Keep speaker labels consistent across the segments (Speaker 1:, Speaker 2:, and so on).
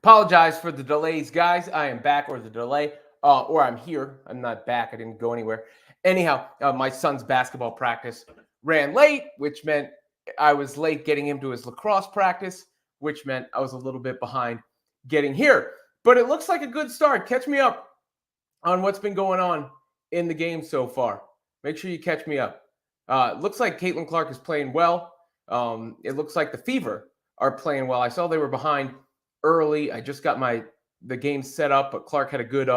Speaker 1: Apologize for the delays, guys. I am back, or the delay, or I'm here. I'm not back. I didn't go anywhere. Anyhow, my son's basketball practice ran late, which meant I was late getting him to his lacrosse practice, which meant I was a little bit behind getting here. But it looks like a good start. Catch me up on what's been going on in the game so far. Make sure you catch me up. Looks like Caitlin Clark is playing well. It looks like the Fever are playing well. I saw they were behind early. I just got the game set up, but Clark had a good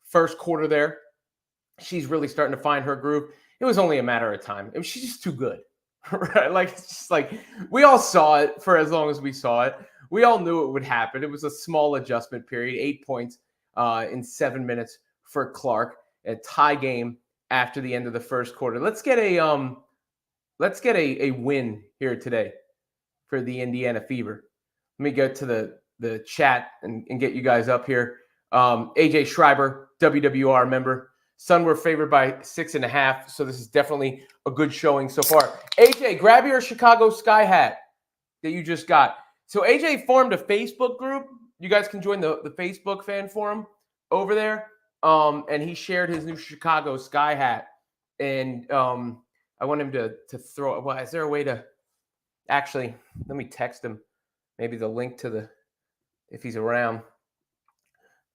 Speaker 1: first quarter there. She's really starting to find her groove. It was only a matter of time. She's just too good, right? Like, it's just like we all saw it for as long as we saw it. We all knew it would happen. It was a small adjustment period, 8 points in 7 minutes for Clark. A tie game after the end of the first quarter. Let's get a win here today for the Indiana Fever. Let me go to the chat and get you guys up here. AJ Schreiber, WWR member. Sun were favored by 6.5, so this is definitely a good showing so far. AJ, grab your Chicago Sky hat that you just got. So AJ formed a Facebook group. You guys can join the Facebook fan forum over there. And he shared his new Chicago Sky hat. And I want him to throw it. Well, is there a way to actually, let me text him maybe the link to if he's around,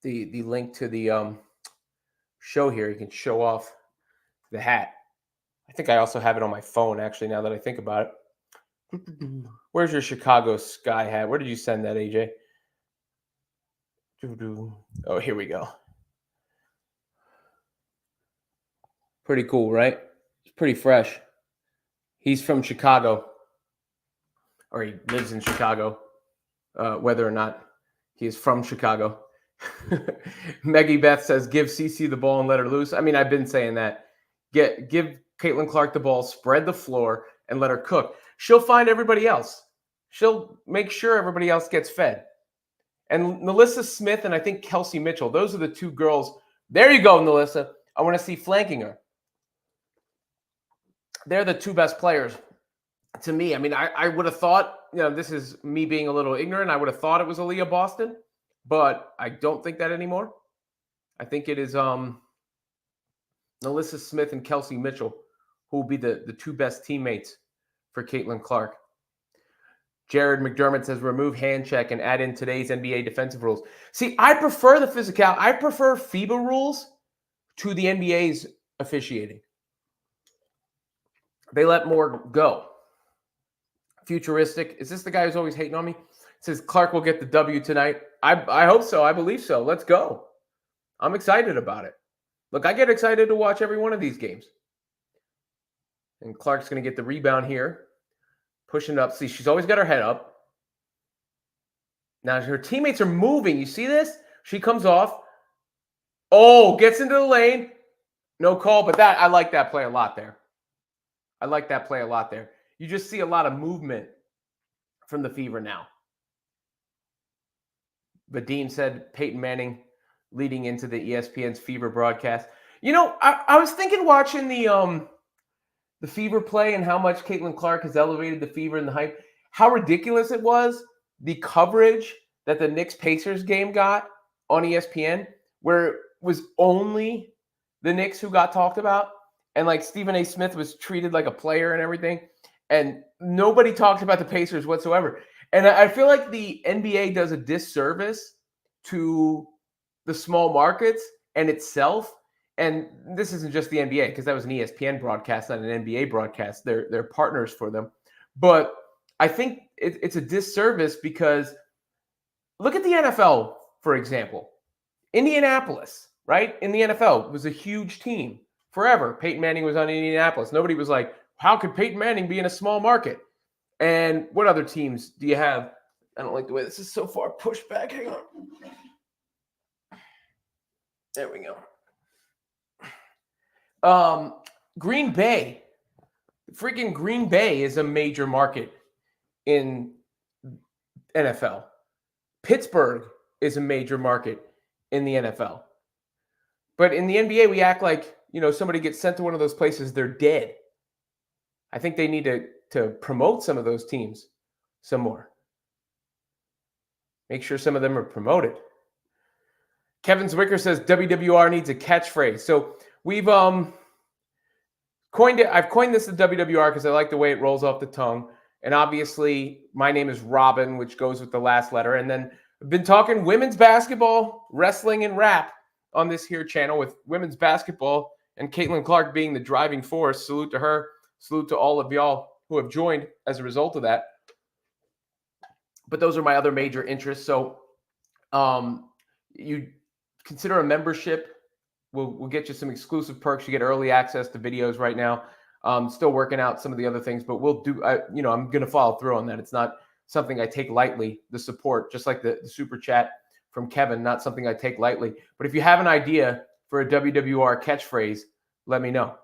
Speaker 1: the link to the show here. You can show off the hat. I think I also have it on my phone, actually, now that I think about it. Where's your Chicago Sky hat? Where did you send that, AJ? Oh, here we go. Pretty cool, right? It's pretty fresh. He's from Chicago, or he lives in Chicago, whether or not he is from Chicago. Meggie Beth says, give CC the ball and let her loose. I mean, I've been saying that. Give Caitlin Clark the ball, spread the floor, and let her cook. She'll find everybody else. She'll make sure everybody else gets fed. And Nalissa Smith and I think Kelsey Mitchell, those are the two girls. There you go, Nalissa. I want to see flanking her. They're the two best players to me. I mean, I would have thought, this is me being a little ignorant. I would have thought it was Aaliyah Boston, but I don't think that anymore. I think it is Nalissa Smith and Kelsey Mitchell who will be the two best teammates for Caitlin Clark. Jared McDermott says, remove hand check and add in today's NBA defensive rules. See, I prefer the physical. I prefer FIBA rules to the NBA's officiating. They let more go. Futuristic. Is this the guy who's always hating on me? Says Clark will get the W tonight. I hope so. I believe so. Let's go. I'm excited about it. Look, I get excited to watch every one of these games. And Clark's going to get the rebound here. Pushing it up. See, she's always got her head up. Now her teammates are moving. You see this? She comes off. Oh, gets into the lane. No call, but I like that play a lot there. I like that play a lot there. You just see a lot of movement from the Fever now. Vadim said Peyton Manning leading into the ESPN's Fever broadcast. I was thinking watching the Fever play and how much Caitlin Clark has elevated the Fever and the hype. How ridiculous it was, the coverage that the Knicks-Pacers game got on ESPN, where it was only the Knicks who got talked about. And like Stephen A. Smith was treated like a player and everything. And nobody talked about the Pacers whatsoever. And I feel like the NBA does a disservice to the small markets and itself. And this isn't just the NBA, because that was an ESPN broadcast, not an NBA broadcast. They're partners for them. But I think it's a disservice because look at the NFL, for example. Indianapolis, right? In the NFL, was a huge team. Forever, Peyton Manning was on Indianapolis. Nobody was like, how could Peyton Manning be in a small market? And what other teams do you have? I don't like the way this is so far pushed back. Hang on. There we go. Green Bay. Freaking Green Bay is a major market in NFL. Pittsburgh is a major market in the NFL. But in the NBA, we act like, somebody gets sent to one of those places, they're dead. I think they need to promote some of those teams some more. Make sure some of them are promoted. Kevin Zwicker says WWR needs a catchphrase. So we've coined it. I've coined this the WWR because I like the way it rolls off the tongue. And obviously, my name is Robin, which goes with the last letter. And then I've been talking women's basketball, wrestling, and rap on this here channel, with women's basketball and Caitlin Clark being the driving force. Salute to her. Salute to all of y'all who have joined as a result of that. But those are my other major interests. So you consider a membership. We'll get you some exclusive perks. You get early access to videos right now. Still working out some of the other things, but we'll do, I'm going to follow through on that. It's not something I take lightly, the support, just like the super chat from Kevin, not something I take lightly. But if you have an idea for a WWR catchphrase, let me know.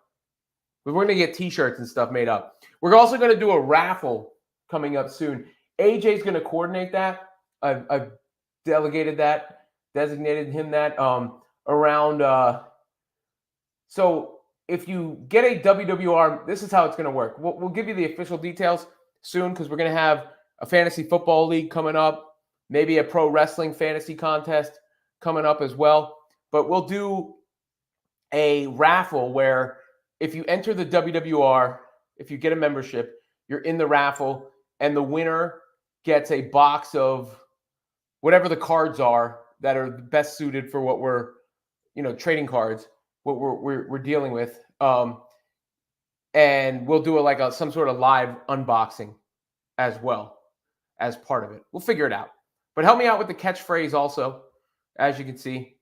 Speaker 1: We're going to get t-shirts and stuff made up. We're also going to do a raffle coming up soon. AJ's going to coordinate that. I've delegated that, designated him that around. So if you get a WWR, this is how it's going to work. We'll give you the official details soon, because we're going to have a fantasy football league coming up, maybe a pro wrestling fantasy contest coming up as well. But we'll do a raffle where if you enter the WWR, if you get a membership, you're in the raffle, and the winner gets a box of whatever the cards are that are best suited for what we're, trading cards, what we're dealing with. And we'll do some sort of live unboxing as well as part of it. We'll figure it out. But help me out with the catchphrase also, as you can see.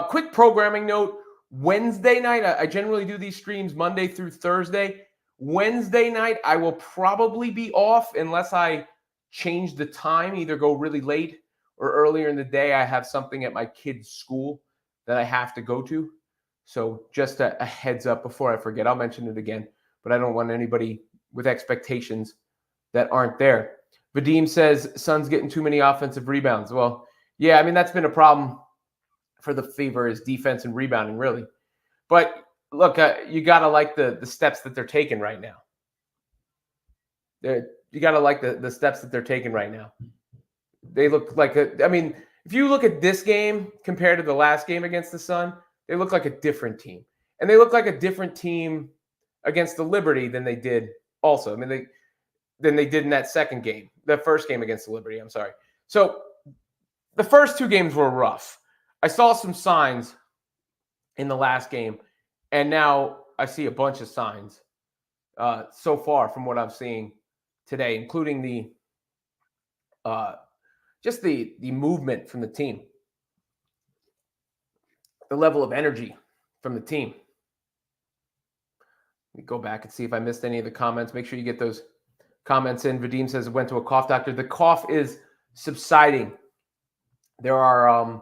Speaker 1: Quick programming note. Wednesday night, I generally do these streams Monday through Thursday. Wednesday night, I will probably be off unless I change the time, either go really late or earlier in the day. I have something at my kid's school that I have to go to. So just a heads up before I forget. I'll mention it again, but I don't want anybody with expectations that aren't there. Vadim says, Sun's getting too many offensive rebounds. Well, yeah, that's been a problem for the Fever, is defense and rebounding, really. But look, you got to like the steps that they're taking right now. You got to like the steps that they're taking right now. They look like if you look at this game compared to the last game against the Sun, they look like a different team. And they look like a different team against the Liberty than they did also. Than they did in that second game, the first game against the Liberty, I'm sorry. So the first two games were rough. I saw some signs in the last game, and now I see a bunch of signs so far from what I'm seeing today, including the just the movement from the team, the level of energy from the team. Let me go back and see if I missed any of the comments. Make sure you get those comments in. Vadim says, went to a cough doctor. The cough is subsiding. There are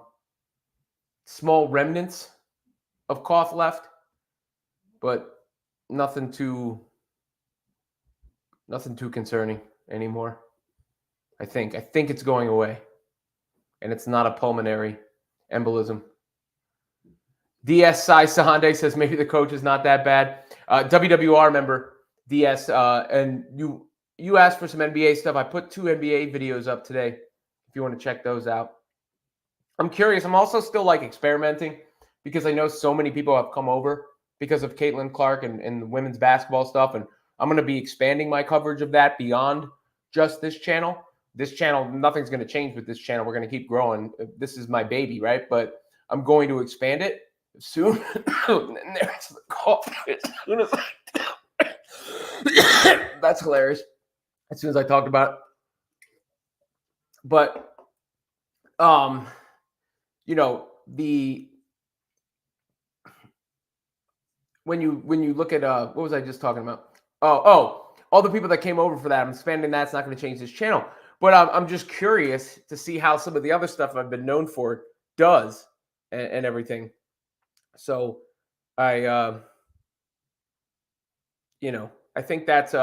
Speaker 1: small remnants of cough left, but nothing too concerning anymore. I think it's going away, and it's not a pulmonary embolism. DS Sai Sahande says maybe the coach is not that bad. WWR member DS, and you asked for some NBA stuff. I put 2 NBA videos up today if you want to check those out. I'm curious. I'm also still experimenting, because I know so many people have come over because of Caitlin Clark and the women's basketball stuff, and I'm going to be expanding my coverage of that beyond just this channel. This channel, nothing's going to change with this channel. We're going to keep growing. This is my baby, right? But I'm going to expand it soon. And there's the cough. As soon as that's hilarious. As soon as I talked about it. But when you look at what was I just talking about? Oh, all the people that came over for that. I'm expanding that. It's not going to change this channel. But I'm just curious to see how some of the other stuff I've been known for does and everything. So I think that's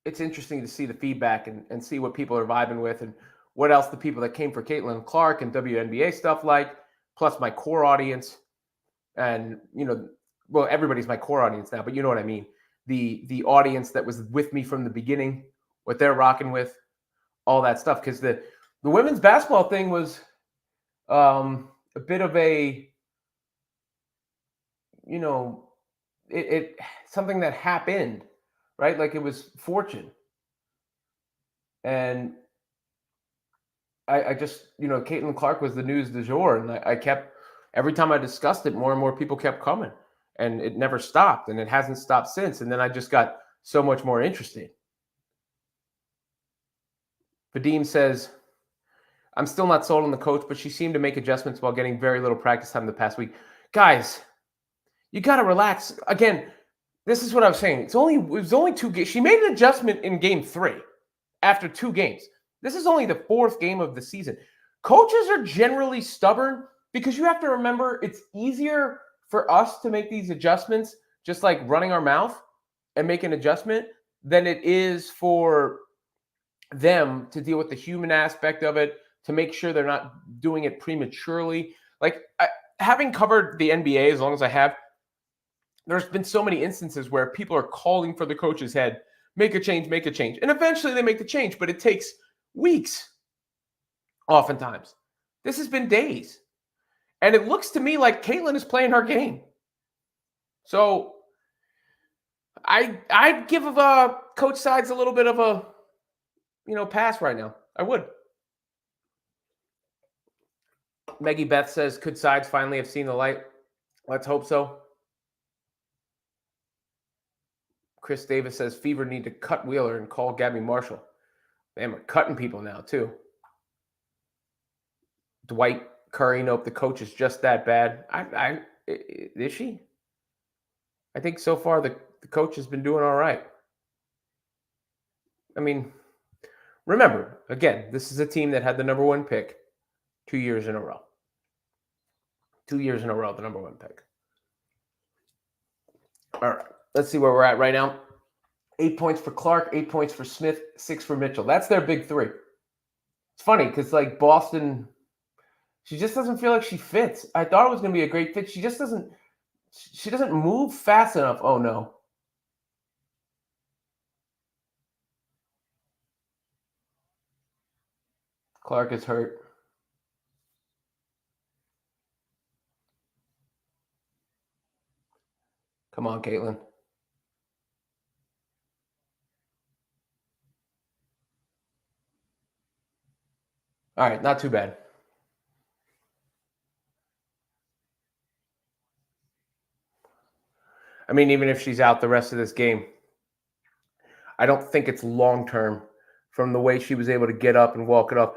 Speaker 1: it's interesting to see the feedback and see what people are vibing with, and what else the people that came for Caitlin Clark and WNBA stuff plus my core audience. And, everybody's my core audience now, but you know what I mean. The audience that was with me from the beginning, what they're rocking with, all that stuff, because the women's basketball thing was a bit of a, you know, it something that happened, right? Like it was fortune. And I just, Caitlin Clark was the news du jour, and I kept, every time I discussed it, more and more people kept coming, and it never stopped, and it hasn't stopped since. And then I just got so much more interested. Vadim says, I'm still not sold on the coach, but she seemed to make adjustments while getting very little practice time the past week. Guys, you got to relax. Again, this is what I was saying. It was only 2 games. She made an adjustment in game 3 after 2 games. This is only the 4th game of the season. Coaches are generally stubborn because you have to remember it's easier for us to make these adjustments, just like running our mouth and make an adjustment, than it is for them to deal with the human aspect of it, to make sure they're not doing it prematurely. Like, having covered the NBA as long as I have, there's been so many instances where people are calling for the coach's head, make a change. And eventually they make the change, but it takes weeks, oftentimes. This has been days. And it looks to me like Caitlin is playing her game. So I'd give Coach Sides a little bit of a, pass right now. I would. Maggie Beth says, could Sides finally have seen the light? Let's hope so. Chris Davis says, Fever need to cut Wheeler and call Gabby Marshall. Man, we're cutting people now, too. Dwight Curry, nope, the coach is just that bad. Is she? I think so far the coach has been doing all right. I mean, remember, again, this is a team that had the number 1 pick 2 years in a row. 2 years in a row, the number 1 pick. All right, let's see where we're at right now. 8 points for Clark, 8 points for Smith, 6 for Mitchell. That's their big 3. It's funny because, like, Boston, she just doesn't feel like she fits. I thought it was going to be a great fit. She just doesn't. She doesn't move fast enough. Oh, no. Clark is hurt. Come on, Caitlin. All right, not too bad. I mean, even if she's out the rest of this game, I don't think it's long-term from the way she was able to get up and walk it off.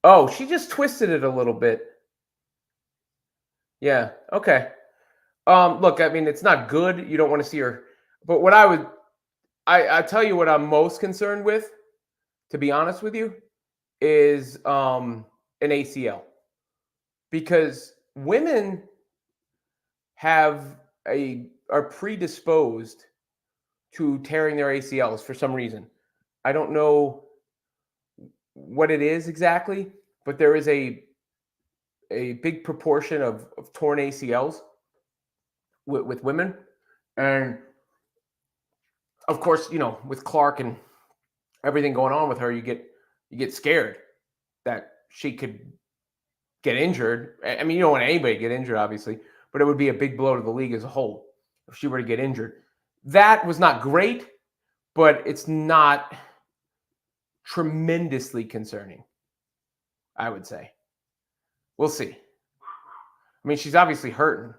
Speaker 1: Oh, she just twisted it a little bit. Yeah, okay. Look, I mean, it's not good. You don't want to see her. But what I tell you what I'm most concerned with, to be honest with you, is an ACL. Because women are predisposed to tearing their ACLs for some reason. I don't know what it is exactly, but there is a big proportion of torn ACLs with women. And of course, with Clark and everything going on with her, you get scared that she could get injured. I mean, you don't want anybody to get injured, obviously, but it would be a big blow to the league as a whole if she were to get injured. That was not great, but it's not tremendously concerning, I would say. We'll see. I mean, she's obviously hurting,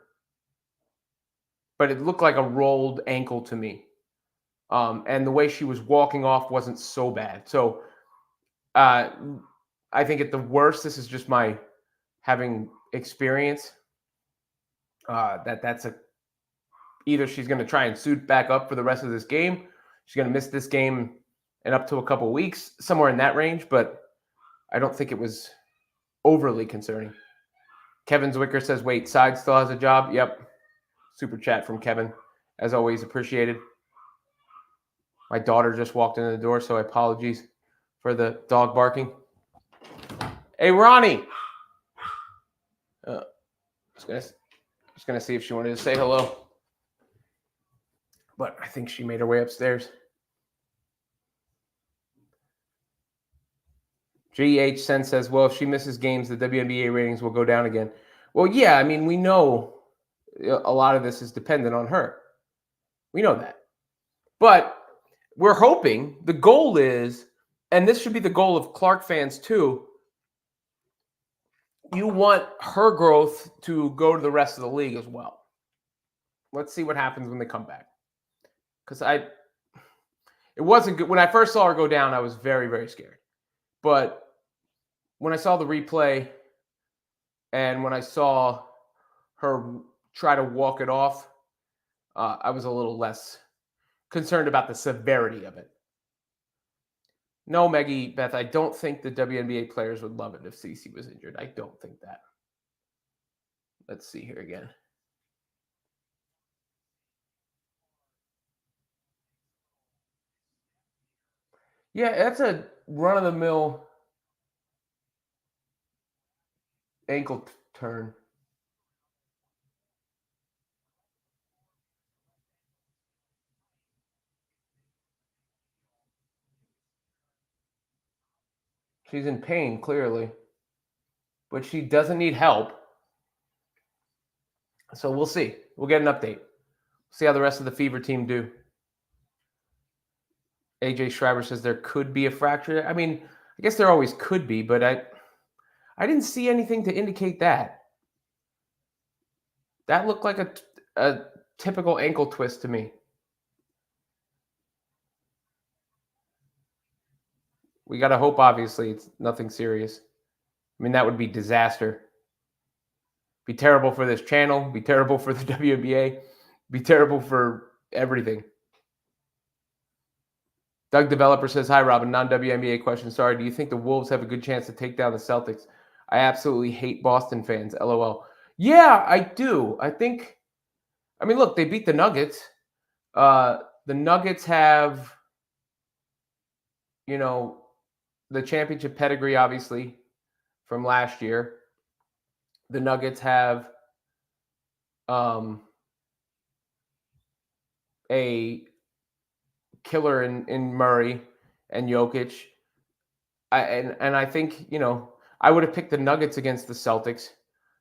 Speaker 1: but it looked like a rolled ankle to me. And the way she was walking off wasn't so bad. So I think at the worst, this is just my having experience. That's either she's going to try and suit back up for the rest of this game. She's going to miss this game and up to a couple of weeks, somewhere in that range. But I don't think it was overly concerning. Kevin Zwicker says, wait, Side still has a job? Yep. Super chat from Kevin. As always, appreciated. My daughter just walked in the door, so apologies for the dog barking. Hey, Ronnie. Just gonna see if she wanted to say hello. But I think she made her way upstairs. GH Sen says, well, if she misses games, the WNBA ratings will go down again. Well, yeah, I mean, we know a lot of this is dependent on her. We know that. But we're hoping, the goal is, and this should be the goal of Clark fans too, you want her growth to go to the rest of the league as well. Let's see what happens when they come back. Because it wasn't good. When I first saw her go down, I was very, very scared. But when I saw the replay and when I saw her try to walk it off, I was a little less concerned about the severity of it. No, Maggie Beth, I don't think the WNBA players would love it if Cece was injured. I don't think that. Let's see here again. Yeah, that's a run-of-the-mill ankle turn. She's in pain, clearly. But she doesn't need help. So we'll see. We'll get an update. See how the rest of the Fever team do. AJ Schreiber says there could be a fracture. I mean, I guess there always could be, but I didn't see anything to indicate that. That looked like a typical ankle twist to me. We got to hope, obviously, it's nothing serious. I mean, that would be disaster. Be terrible for this channel. Be terrible for the WNBA. Be terrible for everything. Doug Developer says, hi, Robin. Non-WNBA question. Sorry, do you think the Wolves have a good chance to take down the Celtics? I absolutely hate Boston fans. LOL. Yeah, I do. I mean, look, they beat the Nuggets. The Nuggets have, the championship pedigree, obviously, from last year. The Nuggets have a killer in Murray and Jokic. I think, I would have picked the Nuggets against the Celtics.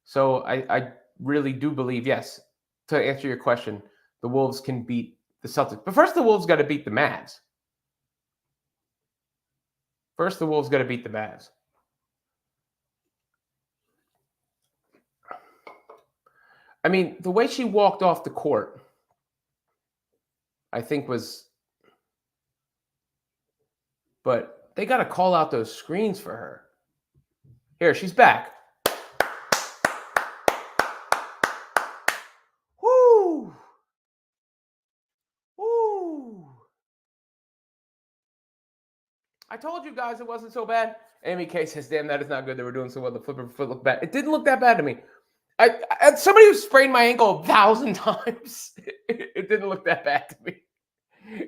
Speaker 1: So I really do believe, yes, to answer your question, the Wolves can beat the Celtics. But first, the Wolves got to beat the Mavs. First, the Wolves got to beat the Mavs. I mean, the way she walked off the court, I think was... But they got to call out those screens for her. Here, she's back. Woo! Woo! I told you guys it wasn't so bad. Amy K says, damn, that is not good. They were doing so well. The flipper foot looked bad. It didn't look that bad to me. As somebody who sprained my ankle 1,000 times, it didn't look that bad to me.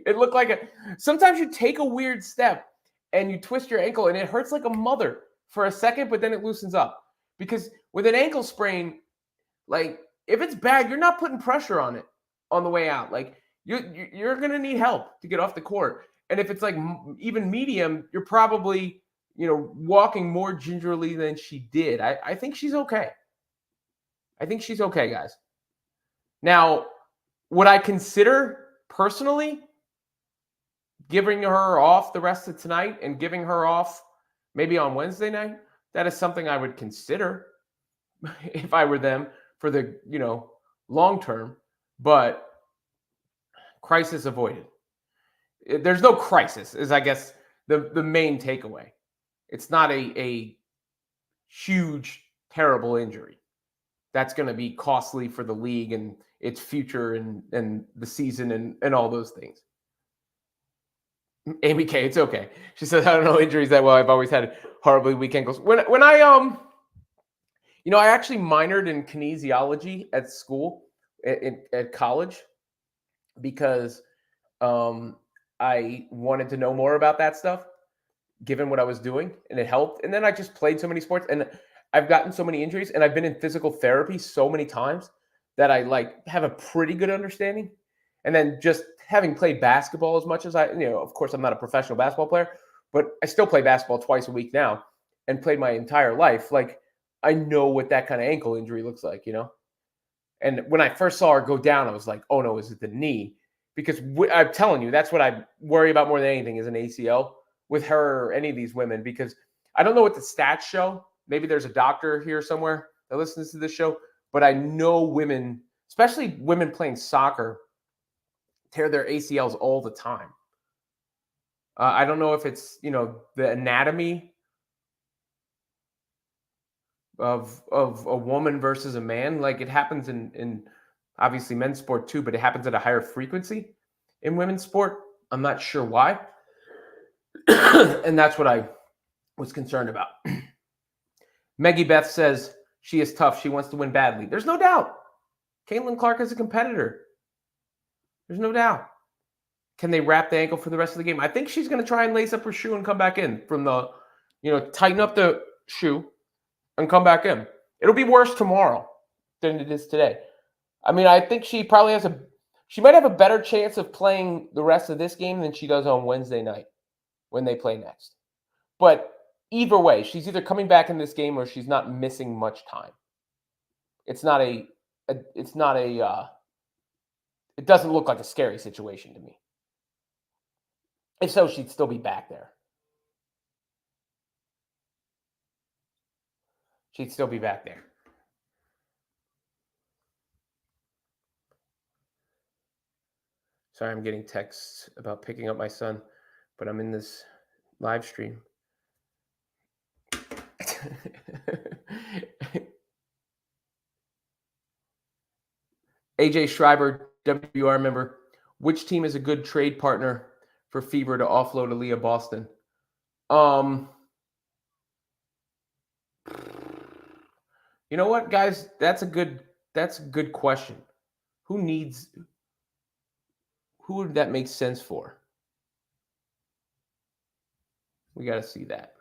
Speaker 1: It looked like sometimes you take a weird step and you twist your ankle and it hurts like a mother for a second, but then it loosens up. Because with an ankle sprain, like, if it's bad, you're not putting pressure on it on the way out. Like, you're going to need help to get off the court. And if it's like even medium, you're probably, walking more gingerly than she did. I think she's okay. I think she's okay, guys. Now, would I consider personally giving her off the rest of tonight and giving her off maybe on Wednesday night? That is something I would consider if I were them for the, long term. But crisis avoided. There's no crisis, is I guess the main takeaway. It's not a huge, terrible injury that's going to be costly for the league and its future and the season and all those things. Amy K, it's okay. She says, I don't know injuries that well. I've always had horribly weak ankles. When I I actually minored in kinesiology at school, at college, because I wanted to know more about that stuff, given what I was doing, and it helped. And then I just played so many sports, and I've gotten so many injuries, and I've been in physical therapy so many times that I have a pretty good understanding. And then just having played basketball as much as of course I'm not a professional basketball player, but I still play basketball twice a week now. and played my entire life, like I know what that kind of ankle injury looks like, you know? And when I first saw her go down, I was like, oh no, is it the knee? Because I'm telling you, that's what I worry about more than anything is an ACL with her or any of these women, because I don't know what the stats show. Maybe there's a doctor here somewhere that listens to this show, but I know women, especially women playing soccer, tear their ACLs all the time. I don't know if it's, the anatomy of a woman versus a man. Like it happens in obviously men's sport too, but it happens at a higher frequency in women's sport. I'm not sure why. And that's what I was concerned about. Meggie Beth says she is tough. She wants to win badly. There's no doubt. Caitlin Clark is a competitor. There's no doubt. Can they wrap the ankle for the rest of the game? I think she's going to try and lace up her shoe and come back in from the, tighten up the shoe and come back in. It'll be worse tomorrow than it is today. I mean, I think she probably she might have a better chance of playing the rest of this game than she does on Wednesday night when they play next. But either way, she's either coming back in this game or she's not missing much time. It doesn't look like a scary situation to me. If so, she'd still be back there. She'd still be back there. Sorry, I'm getting texts about picking up my son, but I'm in this live stream. AJ Schreiber, WR member. Which team is a good trade partner for Fever to offload Aaliyah Boston? You know what, guys? That's a good question. Who would that make sense for? We got to see that.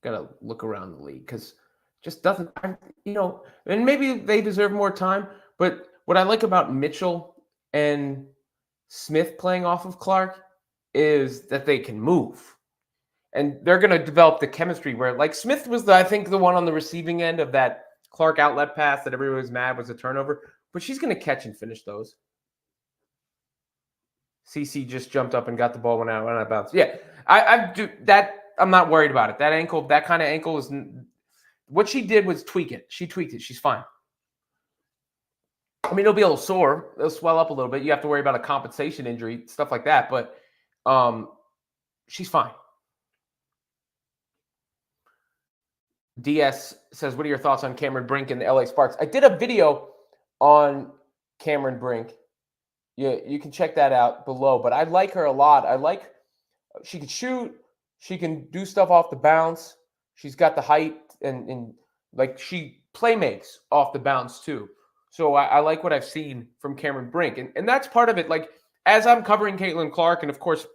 Speaker 1: Got to look around the league because just doesn't, and maybe they deserve more time. But what I like about Mitchell and Smith playing off of Clark is that they can move. And they're going to develop the chemistry where, like, Smith was, I think, the one on the receiving end of that Clark outlet pass that everybody was mad was a turnover. But she's going to catch and finish those. CC just jumped up and got the ball when I bounced. Yeah, I do that. I'm not worried about it. That ankle, that kind of ankle is what she did was tweak it. She tweaked it. She's fine. I mean, it'll be a little sore. It'll swell up a little bit. You have to worry about a compensation injury, stuff like that. But she's fine. DS says, what are your thoughts on Cameron Brink and the LA Sparks? I did a video on Cameron Brink. Yeah, you can check that out below. But I like her a lot. She can shoot. She can do stuff off the bounce. She's got the height and like she playmakes off the bounce too. So I like what I've seen from Cameron Brink. And that's part of it. Like, as I'm covering Caitlin Clark, and of course,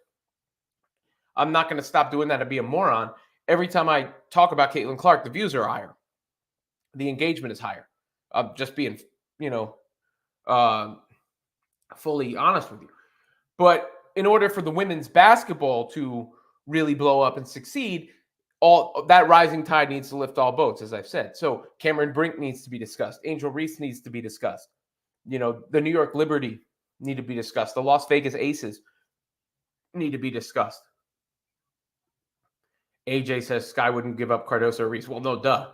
Speaker 1: I'm not going to stop doing that to be a moron. Every time I talk about Caitlin Clark, the views are higher. The engagement is higher. I'm just being, fully honest with you. But in order for the women's basketball to really blow up and succeed, all that rising tide needs to lift all boats, as I've said. So Cameron Brink needs to be discussed. Angel Reese needs to be discussed. The New York Liberty need to be discussed. The Las Vegas Aces need to be discussed. AJ says Sky wouldn't give up Cardoso or Reese. Well, no, duh.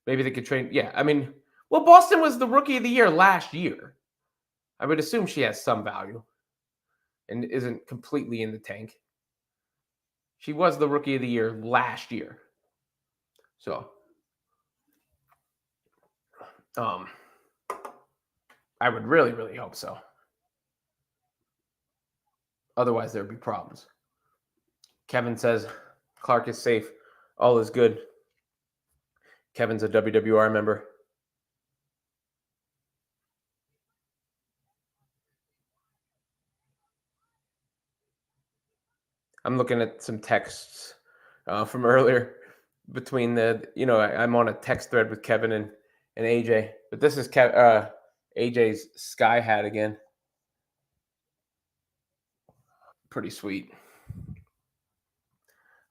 Speaker 1: Maybe they could train. Yeah, I mean, well, Boston was the rookie of the year last year. I would assume she has some value and isn't completely in the tank. She was the rookie of the year last year. So, I would really, really hope so. Otherwise, there would be problems. Kevin says Clark is safe. All is good. Kevin's a WWR member. I'm looking at some texts from earlier between I'm on a text thread with Kevin and AJ. But this is AJ's Sky hat again. Pretty sweet.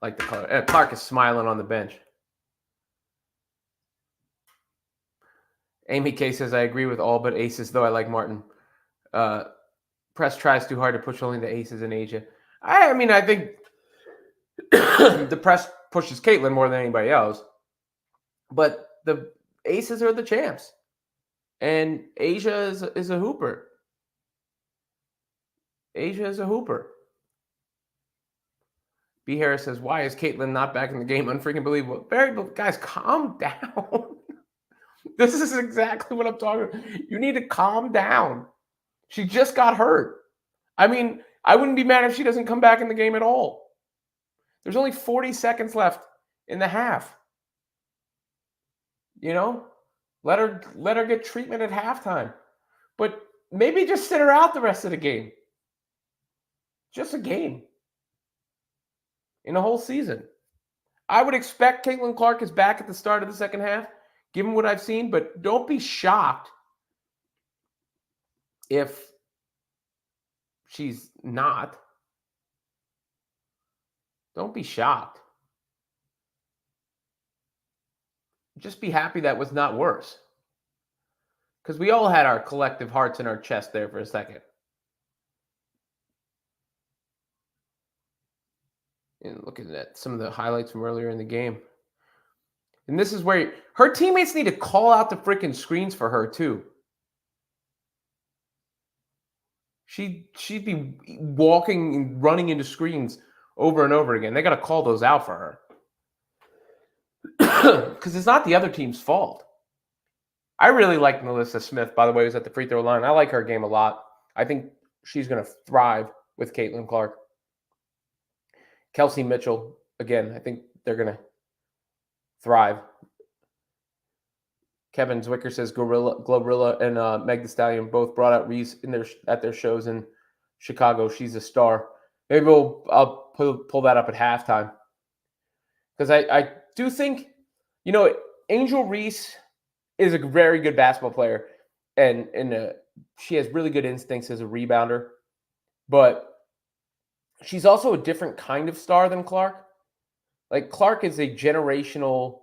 Speaker 1: Like the color. Clark is smiling on the bench. Amy K says, I agree with all but aces, though I like Martin. Press tries too hard to push only the aces in Asia. I mean, I think the press pushes Caitlin more than anybody else. But the aces are the champs. And Asia is a hooper. Asia is a hooper. B. Harris says, why is Caitlin not back in the game? Unfreaking believable. Guys, calm down. This is exactly what I'm talking about. You need to calm down. She just got hurt. I mean, I wouldn't be mad if she doesn't come back in the game at all. There's only 40 seconds left in the half. You know? Let her get treatment at halftime. But maybe just sit her out the rest of the game. Just a game. In a whole season. I would expect Caitlin Clark is back at the start of the second half, given what I've seen, but don't be shocked if she's not. Don't be shocked. Just be happy that was not worse. Because we all had our collective hearts in our chest there for a second. And looking at some of the highlights from earlier in the game. And this is where her teammates need to call out the freaking screens for her, too. She'd be walking and running into screens over and over again. They got to call those out for her. Because it's not the other team's fault. I really like Melissa Smith, by the way, who's at the free throw line. I like her game a lot. I think she's going to thrive with Caitlin Clark. Kelsey Mitchell, again, I think they're going to thrive. Kevin Zwicker says Glorilla and Meg Thee Stallion both brought out Reese at their shows in Chicago. She's a star. Maybe I'll pull that up at halftime. Because I do think, Angel Reese is a very good basketball player. And she has really good instincts as a rebounder. But she's also a different kind of star than Clark. Like, Clark is a generational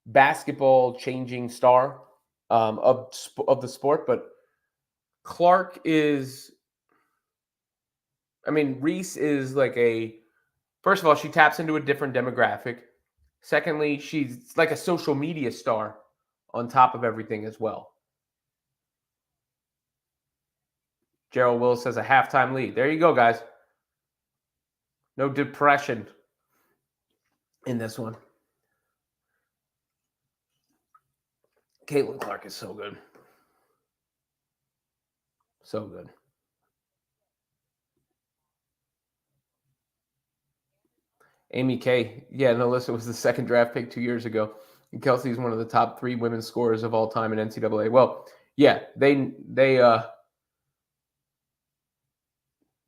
Speaker 1: basketball changing star of the sport, but Clark is, Reese is like first of all, she taps into a different demographic. Secondly, she's like a social media star on top of everything as well. Gerald Willis says a halftime lead. There you go, guys. No depression in this one. Caitlin Clark is so good. So good. Amy K. Yeah, and Alyssa was the second draft pick 2 years ago. And Kelsey is one of the top 3 women's scorers of all time in NCAA. Well, yeah, they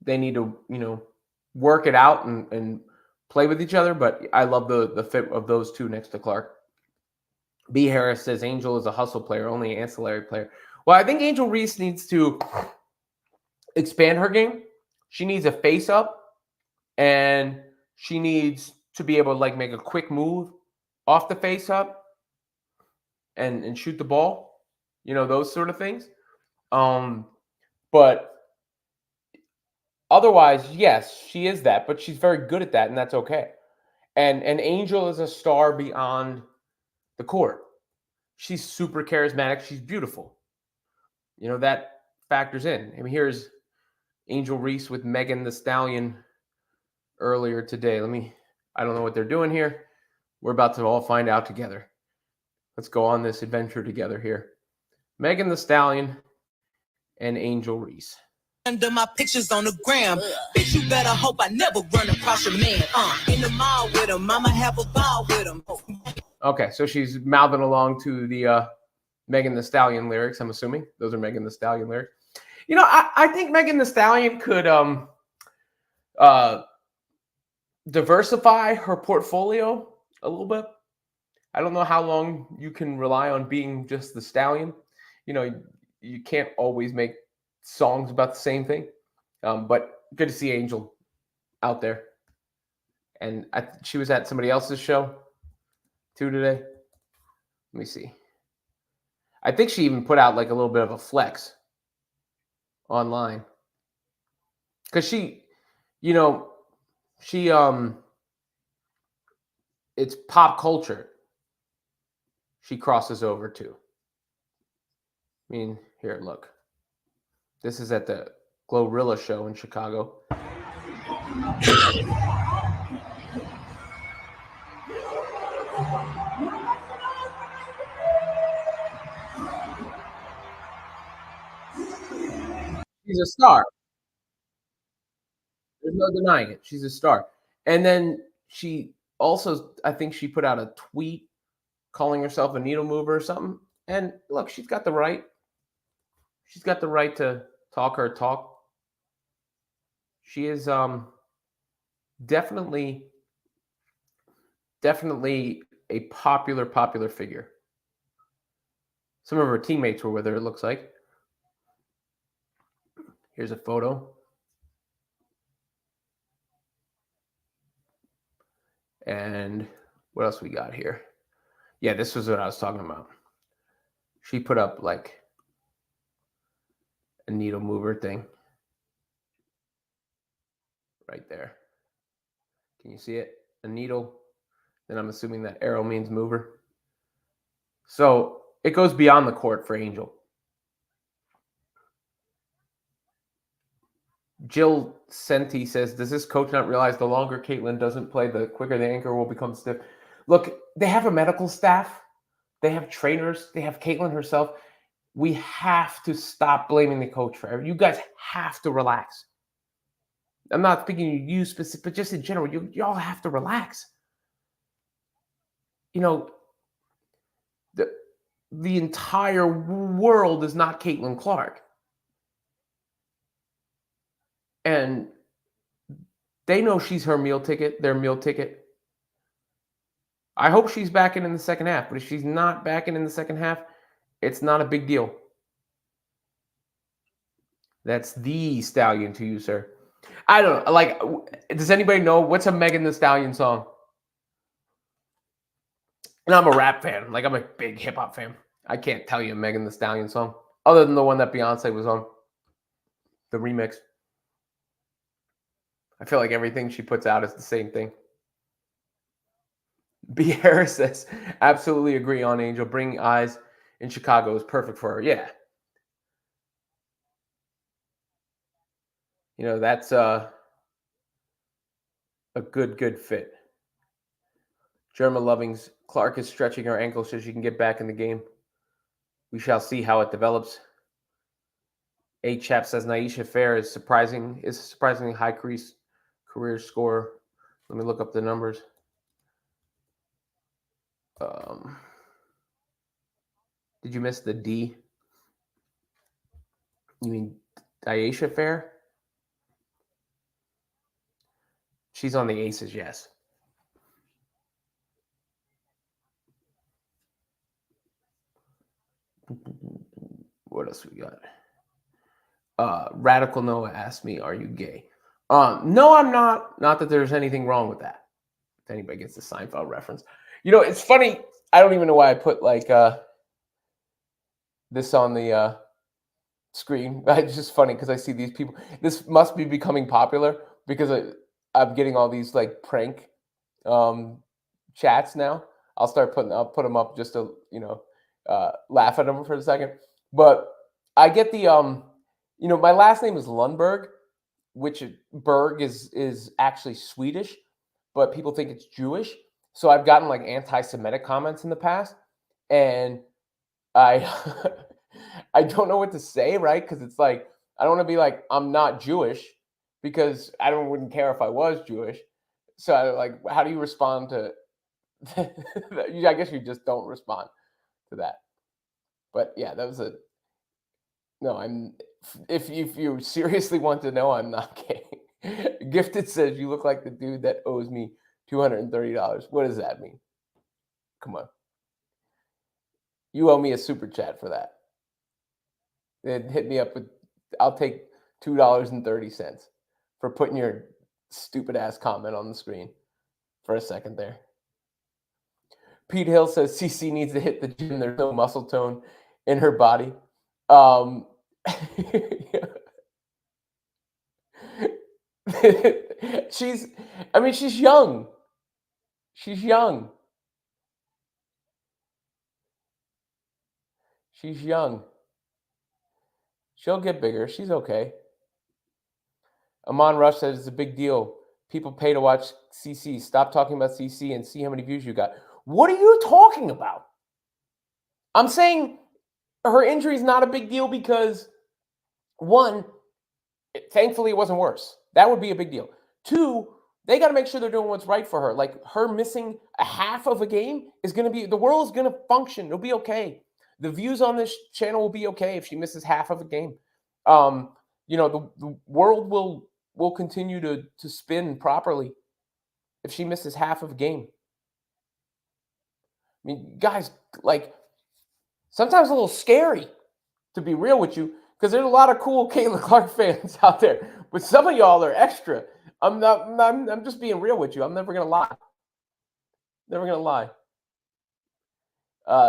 Speaker 1: need to, work it out and play with each other. But I love the fit of those two next to Clark. B. Harris says Angel is a hustle player, only an ancillary player. Well, I think Angel Reese needs to expand her game. She needs a face up, and she needs to be able to make a quick move off the face up and shoot the ball. Those sort of things. But otherwise, yes, she is that, but she's very good at that, and that's okay. And Angel is a star beyond the court. She's super charismatic. She's beautiful. That factors in. Here's Angel Reese with Megan Thee Stallion earlier today. I don't know what they're doing here. We're about to all find out together. Let's go on this adventure together here. Megan Thee Stallion and Angel Reese.
Speaker 2: Under my pictures on the gram, bitch, you better hope I never run across your man. In the mall with him, I'ma have a ball with him.
Speaker 1: Okay, so she's mouthing along to the Megan Thee Stallion lyrics. I'm assuming those are Megan Thee Stallion lyrics. I think Megan Thee Stallion could diversify her portfolio a little bit. I don't know how long you can rely on being just the Stallion. You can't always make songs about the same thing. But good to see Angel out there. And she was at somebody else's show too today. Let me see. I think she even put out like a little bit of a flex online because she, you know, she it's pop culture. She crosses over to. I mean, here, look. This is at the Glorilla show in Chicago. She's a star. There's no denying it. She's a star. And then she also, I think she put out a tweet calling herself a needle mover or something. And look, she's got the right. She's got the right to talk her talk. She is definitely a popular figure. Some of her teammates were with her, it looks like. Here's a photo. And what else we got here? Yeah, this was what I was talking about. She put up like a needle mover thing right there. Can you see it? A needle. Then I'm assuming that arrow means mover. So it goes beyond the court for Angel. Jill Senti says, does this coach not realize the longer Caitlin doesn't play, the quicker the anchor will become stiff? Look, they have a medical staff. They have trainers. They have Caitlin herself. We have to stop blaming the coach for everything. You guys have to relax. I'm not speaking to you specific, but just in general, you all have to relax. You know, the entire world is not Caitlin Clark. And they know she's her meal ticket, their meal ticket. I hope she's back in the second half, but if she's not back in the second half, it's not a big deal. That's Thee Stallion to you, sir. I don't know. Like, does anybody know what's a Megan Thee Stallion song? And I'm a rap fan. Like, I'm a big hip hop fan. I can't tell you a Megan Thee Stallion song other than the one that Beyonce was on, the remix. I feel like everything she puts out is the same thing. B. Harris says, absolutely agree on Angel. Bringing eyes in Chicago is perfect for her. Yeah. You know, that's a good fit. German Lovings, Clark is stretching her ankle so she can get back in the game. We shall see how it develops. A Chap says Naisha Fair is surprisingly high career score. Let me look up the numbers. Did you miss the D? You mean Aisha Fair? She's on the Aces, yes. What else we got? Radical Noah asked me, "Are you gay?" No, I'm not. Not that there's anything wrong with that. If anybody gets the Seinfeld reference, you know, it's funny. I don't even know why I put like this on the screen. It's just funny because I see these people. This must be becoming popular because I'm getting all these like prank chats now. I'll put them up just to laugh at them for a second. But I get the my last name is Lundberg, which Berg is actually Swedish, but people think it's Jewish. So I've gotten like anti-Semitic comments in the past, and I I don't know what to say, right? Because it's like I don't want to be like I'm not Jewish because wouldn't care if I was Jewish. So how do you respond to? I guess you just don't respond to that. But yeah, that was a no. I'm if you seriously want to know, I'm not gay. Gifted says you look like the dude that owes me $230. What does that mean? Come on, you owe me a super chat for that. Hit me up with. I'll take $2.30 for putting your stupid ass comment on the screen. for a second there. Pete Hill says CC needs to hit the gym. There's no muscle tone in her body. she's, I mean, she's young. She's young. She's young. She'll get bigger. She's okay. Amon Rush says it's a big deal. People pay to watch CC. Stop talking about CC and see how many views you got. What are you talking about? I'm saying her injury is not a big deal because, one, thankfully it wasn't worse. That would be a big deal. Two, they got to make sure they're doing what's right for her. Like her missing a half of a game is going to be, the world is going to function. It'll be okay. The views on this channel will be okay if she misses half of a game. The world will continue to spin properly if she misses half of a game. I mean, guys, like, sometimes a little scary, to be real with you, because there's a lot of cool Caitlin Clark fans out there, but some of y'all are extra. I'm just being real with you. I'm never gonna lie. Never gonna lie.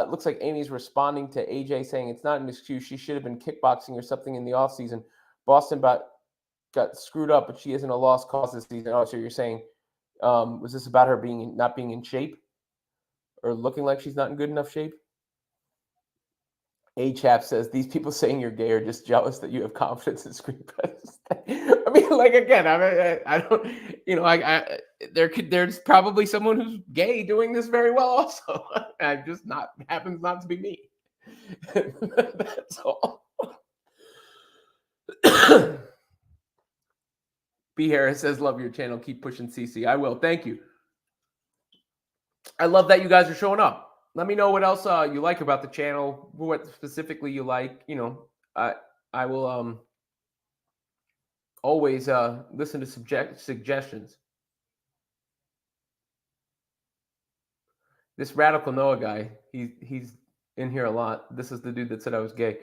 Speaker 1: Looks like Amy's responding to AJ saying it's not an excuse. She should have been kickboxing or something in the offseason. Boston got screwed up, but she isn't a lost cause this season. Oh, so you're saying, was this about her not being in shape or looking like she's not in good enough shape? A-Chap says, these people saying you're gay are just jealous that you have confidence in screen presence. I mean, like, again, I don't, there's probably someone who's gay doing this very well also. Happens not to be me. That's all. B. Harris says, love your channel. Keep pushing CC. I will. Thank you. I love that you guys are showing up. Let me know what else you like about the channel, what specifically you like. I will always listen to suggestions. This Radical Noah guy, he's in here a lot. This is the dude that said I was gay.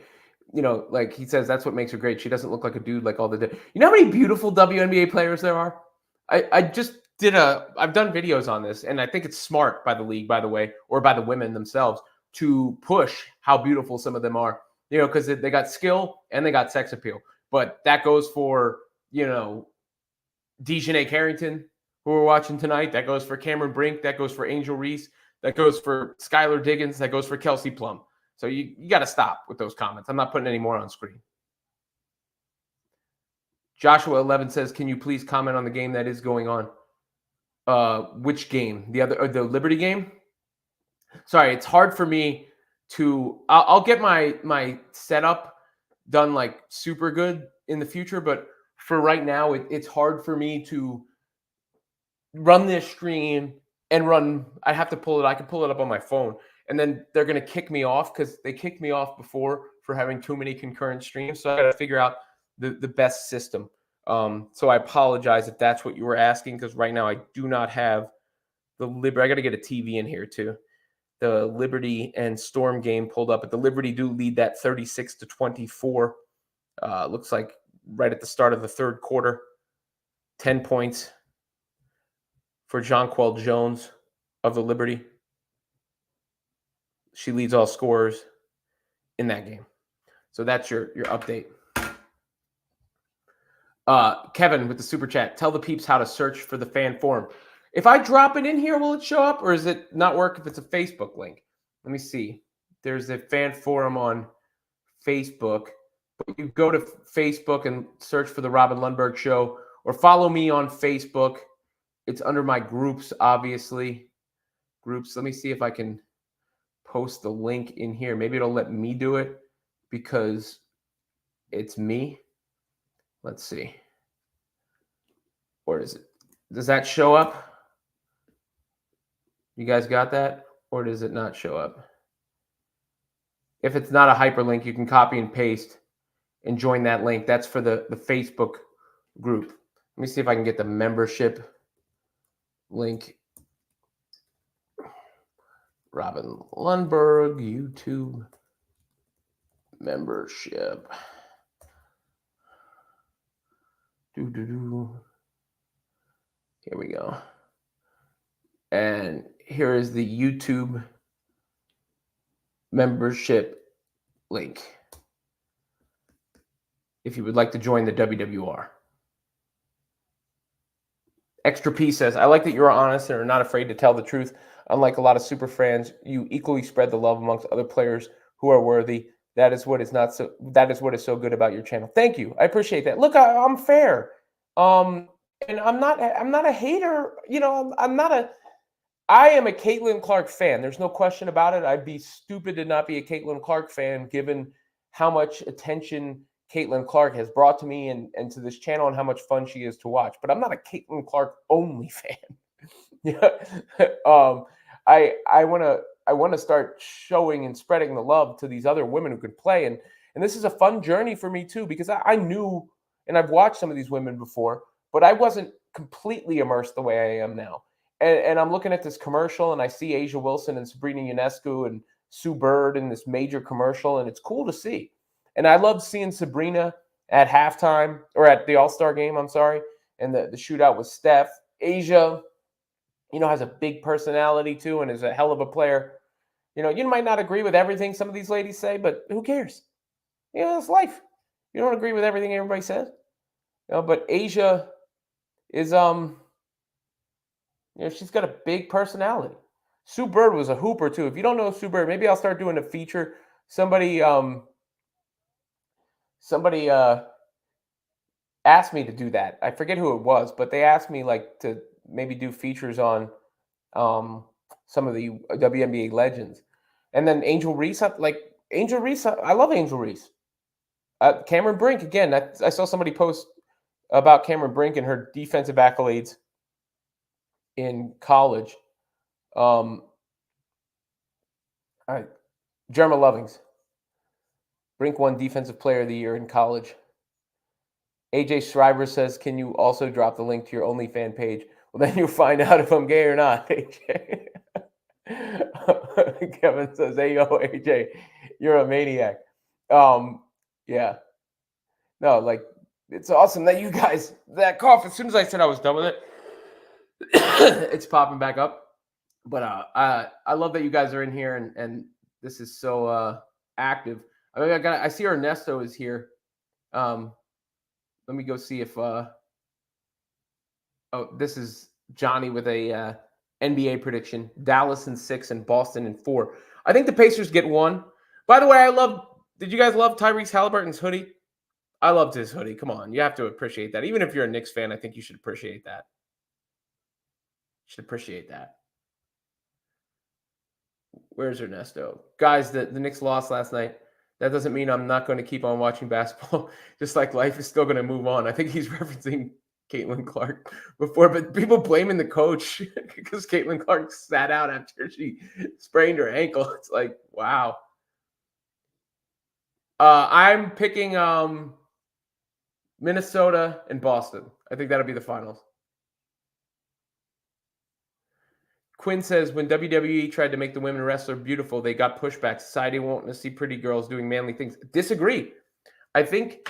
Speaker 1: Like he says, that's what makes her great. She doesn't look like a dude like all the. You know how many beautiful WNBA players there are? I've done videos on this, and I think it's smart by the league, by the way, or by the women themselves, to push how beautiful some of them are. Because they got skill and they got sex appeal. But that goes for, Dejanay Carrington, who we're watching tonight. That goes for Cameron Brink. That goes for Angel Reese. That goes for Skylar Diggins. That goes for Kelsey Plum. So you got to stop with those comments. I'm not putting any more on screen. Joshua 11 says, can you please comment on the game that is going on? Which game? The Liberty game? Sorry, it's hard for me to. I'll get my setup done like super good in the future, but for right now, it's hard for me to run this stream and run. I have to pull it. I can pull it up on my phone, and then they're gonna kick me off because they kicked me off before for having too many concurrent streams. So I got to figure out the best system. So I apologize if that's what you were asking, because right now I do not have the Liberty. I got to get a TV in here too. The Liberty and Storm game pulled up, but the Liberty do lead that 36-24. Looks like right at the start of the third quarter. 10 points for Jonquel Jones of the Liberty. She leads all scorers in that game. So that's your update. Kevin with the super chat. Tell the peeps how to search for the fan forum. If I drop it in here, will it show up, or is it not work if it's a Facebook link? Let me see. There's a fan forum on Facebook. But you go to Facebook and search for the Robin Lundberg Show, or follow me on Facebook. It's under my groups, obviously. Groups. Let me see if I can post the link in here. Maybe it'll let me do it because it's me. Let's see. Or is it? Does that show up? You guys got that? Or does it not show up? If it's not a hyperlink, you can copy and paste and join that link. That's for the Facebook group. Let me see if I can get the membership link. Robin Lundberg, YouTube membership. Here we go. And here is the YouTube membership link if you would like to join the WWR. Extra P says, I like that you're honest and are not afraid to tell the truth. Unlike a lot of super fans, you equally spread the love amongst other players who are worthy. That is what is so good about your channel. Thank you. I appreciate that. Look, I'm fair. And I'm not a hater. You know, I am a Caitlin Clark fan. There's no question about it. I'd be stupid to not be a Caitlin Clark fan given how much attention Caitlin Clark has brought to me and to this channel and how much fun she is to watch. But I'm not a Caitlin Clark only fan. Yeah. I want to start showing and spreading the love to these other women who can play. And this is a fun journey for me too, because I knew, and I've watched some of these women before, but I wasn't completely immersed the way I am now. And I'm looking at this commercial and I see Asia Wilson and Sabrina Ionescu and Sue Bird in this major commercial, and it's cool to see. And I love seeing Sabrina at halftime, or at the All-Star game, I'm sorry, and the shootout with Steph. Asia, has a big personality too and is a hell of a player. You might not agree with everything some of these ladies say, but who cares? It's life. You don't agree with everything everybody says. But Asia is she's got a big personality. Sue Bird was a hooper too. If you don't know Sue Bird, maybe I'll start doing a feature. Somebody asked me to do that. I forget who it was, but they asked me to maybe do features on some of the WNBA legends. And then Angel Reese, I love Angel Reese. Cameron Brink, again, I saw somebody post about Cameron Brink and her defensive accolades in college. All right, Jerma Lovings. Brink won Defensive Player of the Year in college. AJ Shriver says, can you also drop the link to your OnlyFans page? Well, then you'll find out if I'm gay or not, AJ. Kevin says, hey, yo, AJ, you're a maniac. Yeah. No, it's awesome that you guys, that cough, as soon as I said I was done with it, it's popping back up. But I love that you guys are in here and this is so active. I see Ernesto is here. Let me go see if this is Johnny with a NBA prediction. Dallas in 6 and Boston in 4. I think the Pacers get 1. By the way, did you guys love Tyrese Halliburton's hoodie? I loved his hoodie. Come on, you have to appreciate that. Even if you're a Knicks fan, I think you should appreciate that. Where's Ernesto? Guys, the Knicks lost last night. That doesn't mean I'm not going to keep on watching basketball. Just like life is still going to move on. I think he's referencing Caitlin Clark before, but people blaming the coach because Caitlin Clark sat out after she sprained her ankle. It's like, wow. I'm picking Minnesota and Boston. I think that'll be the finals. Quinn says, when WWE tried to make the women wrestler beautiful, they got pushback. Society won't want to see pretty girls doing manly things. Disagree. I think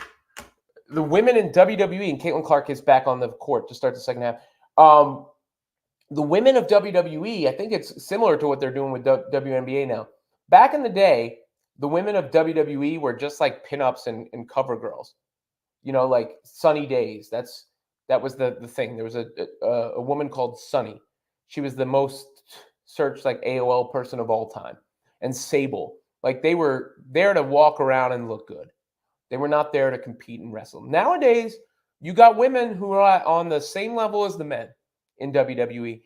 Speaker 1: the women in WWE, and Caitlin Clark is back on the court to start the second half. The women of WWE, I think it's similar to what they're doing with WNBA now. Back in the day, the women of WWE were just like pinups and cover girls. Like Sunny Days. That was the thing. There was a woman called Sunny. She was the most searched AOL person of all time. And Sable. They were there to walk around and look good. They were not there to compete and wrestle. Nowadays, you got women who are on the same level as the men in WWE.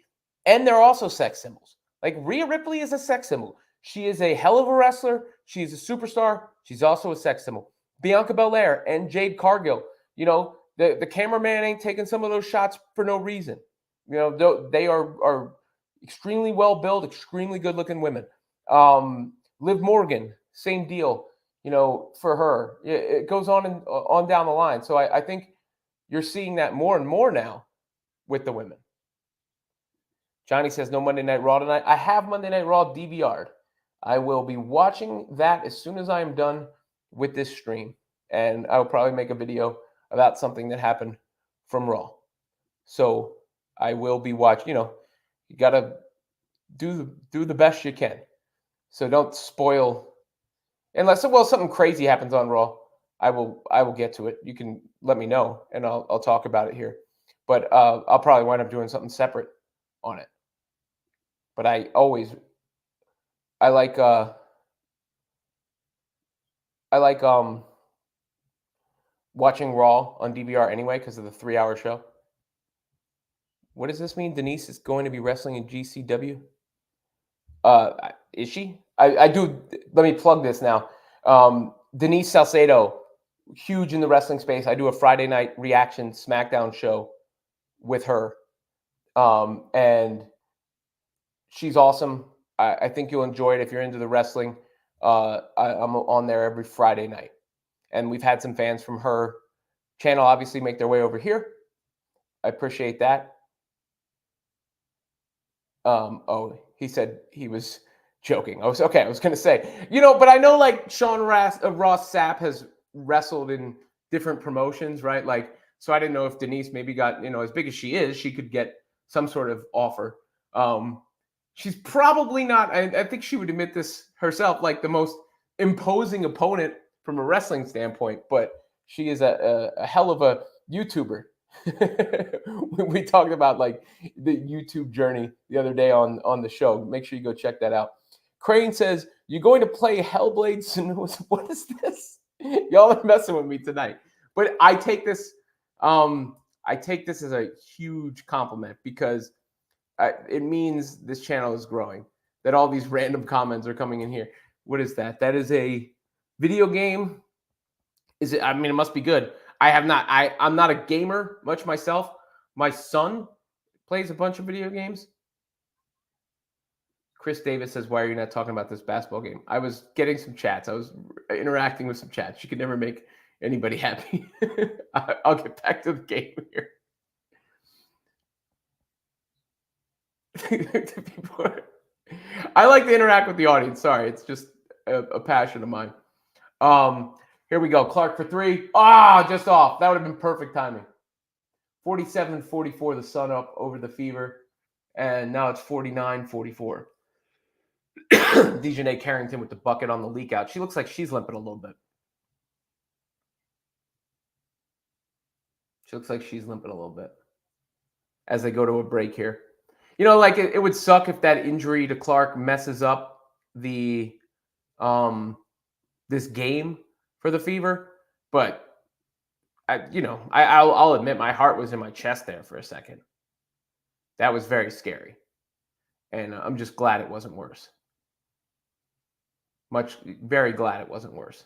Speaker 1: And they're also sex symbols. Rhea Ripley is a sex symbol. She is a hell of a wrestler. She's a superstar. She's also a sex symbol. Bianca Belair and Jade Cargill. The cameraman ain't taking some of those shots for no reason. They are extremely well built, extremely good looking women. Liv Morgan, same deal. For her, it goes on down the line. So I think you're seeing that more and more now with the women. Johnny says no Monday Night Raw tonight. I have Monday Night Raw DVR'd. I will be watching that as soon as I am done with this stream, and I'll probably make a video about something that happened from Raw. So I will be watching, You got to do the best you can. So don't spoil, unless something crazy happens on Raw. I will get to it. You can let me know, and I'll talk about it here. But I'll probably wind up doing something separate on it. But I like watching Raw on DVR anyway because of the 3-hour show. What does this mean? Denise is going to be wrestling in GCW. Is she? I do. Let me plug this now. Denise Salcedo, huge in the wrestling space. I do a Friday night reaction SmackDown show with her, and she's awesome. I think you'll enjoy it if you're into the wrestling. I'm on there every Friday night, and we've had some fans from her channel obviously make their way over here. I appreciate that. He said he was joking. I was going to say, but I know like Sean Ross Sapp has wrestled in different promotions, right? Like, so I didn't know if Denise maybe got, as big as she is, she could get some sort of offer. She's probably not, I think she would admit this herself, like the most imposing opponent from a wrestling standpoint, but she is a hell of a YouTuber. We talked about like the YouTube journey the other day on the show. Make sure you go check that out. Crane says, "You're going to play Hellblade Senua." What is this? Y'all are messing with me tonight. But I take this as a huge compliment because it means this channel is growing. That all these random comments are coming in here. What is that? That is a video game. Is it? I mean, it must be good. I'm not a gamer much myself. My son plays a bunch of video games. Chris Davis says, "Why are you not talking about this basketball game?" I was getting some chats. I was interacting with some chats. You can never make anybody happy. I'll get back to the game here. I like to interact with the audience. Sorry, it's just a passion of mine. Here we go. Clark for 3. Just off. That would have been perfect timing. 47-44, the Sun up over the Fever. And now it's 49-44. Dejanay Carrington with the bucket on the leak out. She looks like she's limping a little bit. As they go to a break here. Like it would suck if that injury to Clark messes up the this game for the Fever, but I'll admit my heart was in my chest there for a second. That was very scary, and I'm just glad it wasn't worse. Very glad it wasn't worse.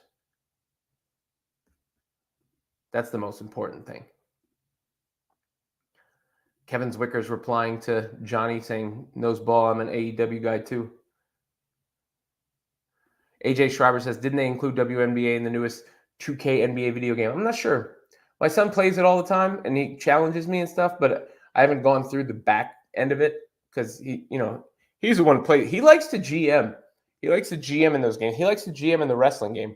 Speaker 1: That's the most important thing. Kevin Zwicker's replying to Johnny saying, "Knows ball, I'm an AEW guy too." AJ Schreiber says, "Didn't they include WNBA in the newest 2K NBA video game?" I'm not sure. My son plays it all the time, and he challenges me and stuff, but I haven't gone through the back end of it because he's the one who plays. He likes to GM. He likes to GM in those games. He likes to GM in the wrestling game.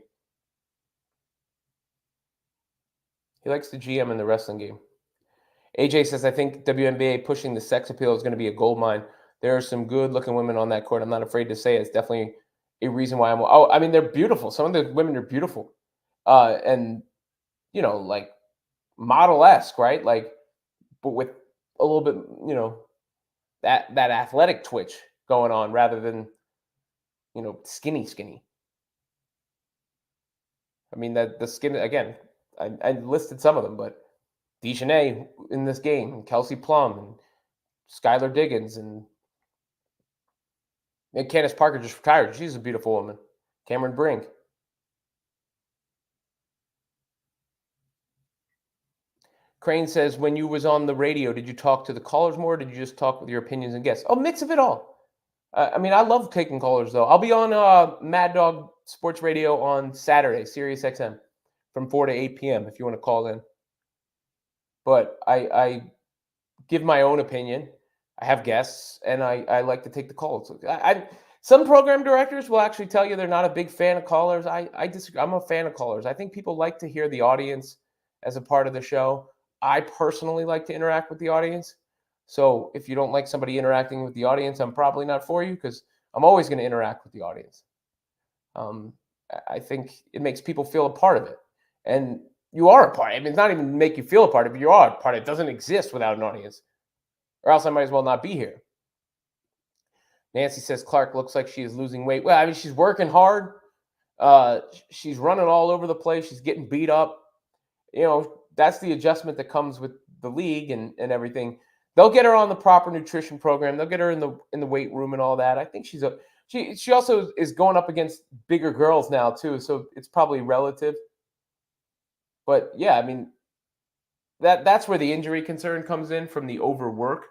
Speaker 1: AJ says, "I think WNBA pushing the sex appeal is going to be a gold mine. There are some good-looking women on that court. I'm not afraid to say it. It's definitely a reason why I mean, they're beautiful. Some of the women are beautiful. And, like model-esque, right? Like, but with a little bit, that athletic twitch going on rather than, skinny. I mean, the skin, again, I listed some of them, but Dejanay in this game, and Kelsey Plum, and Skylar Diggins, and Candace Parker just retired. She's a beautiful woman. Cameron Brink. Crane says, "When you was on the radio, did you talk to the callers more, or did you just talk with your opinions and guests?" Oh, mix of it all. I mean, I love taking callers, though. I'll be on Mad Dog Sports Radio on Saturday, Sirius XM, from 4 to 8 p.m. if you want to call in. But I give my own opinion. I have guests, and I like to take the calls. Some program directors will actually tell you they're not a big fan of callers. I disagree. I'm a fan of callers. I think people like to hear the audience as a part of the show. I personally like to interact with the audience. So if you don't like somebody interacting with the audience, I'm probably not for you because I'm always going to interact with the audience. I think it makes people feel a part of it. And you are a part. I mean, it's not even make you feel a part of it. You are a part. It doesn't exist without an audience. Or else I might as well not be here. Nancy says Clark looks like she is losing weight. Well, I mean, she's working hard. She's running all over the place. She's getting beat up. That's the adjustment that comes with the league and everything. They'll get her on the proper nutrition program. They'll get her in the weight room and all that. I think she also is going up against bigger girls now too, so it's probably relative. But yeah, I mean that's where the injury concern comes in from the overwork.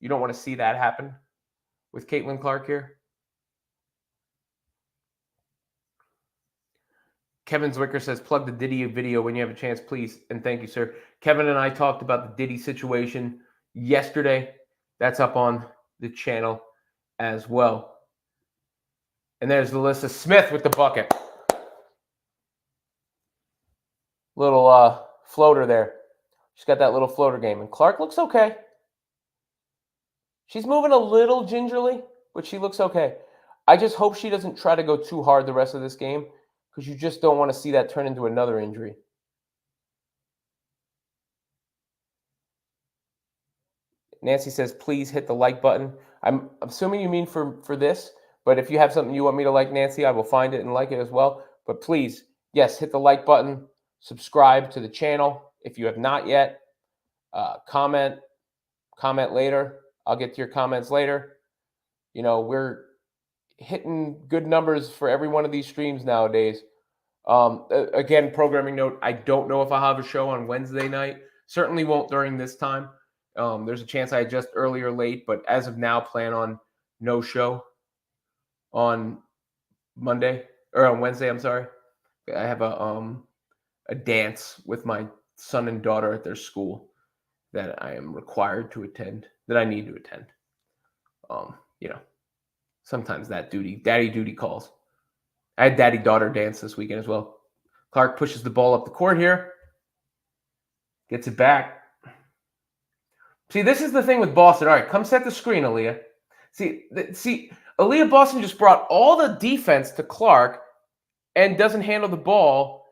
Speaker 1: You don't want to see that happen with Caitlin Clark here. Kevin Zwicker says, plug the Diddy video when you have a chance, please. And thank you, sir. Kevin and I talked about the Diddy situation yesterday. That's up on the channel as well. And there's Alyssa Smith with the bucket. Little floater there. She's got that little floater game. And Clark looks okay. She's moving a little gingerly, but she looks okay. I just hope she doesn't try to go too hard the rest of this game because you just don't want to see that turn into another injury. Nancy says, please hit the like button. I'm assuming you mean for this, but if you have something you want me to like, Nancy, I will find it and like it as well. But please, yes, hit the like button. Subscribe to the channel if you have not yet. Comment later. I'll get to your comments later. We're hitting good numbers for every one of these streams nowadays. Again, programming note, I don't know if I'll have a show on Wednesday night. Certainly won't during this time. There's a chance I adjust early or late, but as of now, plan on no show on Monday or on Wednesday. I'm sorry. I have a dance with my son and daughter at their school that I am required to attend, that I need to attend. Sometimes that daddy duty calls. I had daddy-daughter dance this weekend as well. Clark pushes the ball up the court here. Gets it back. See, this is the thing with Boston. All right, come set the screen, Aaliyah. See, Aaliyah Boston just brought all the defense to Clark and doesn't handle the ball.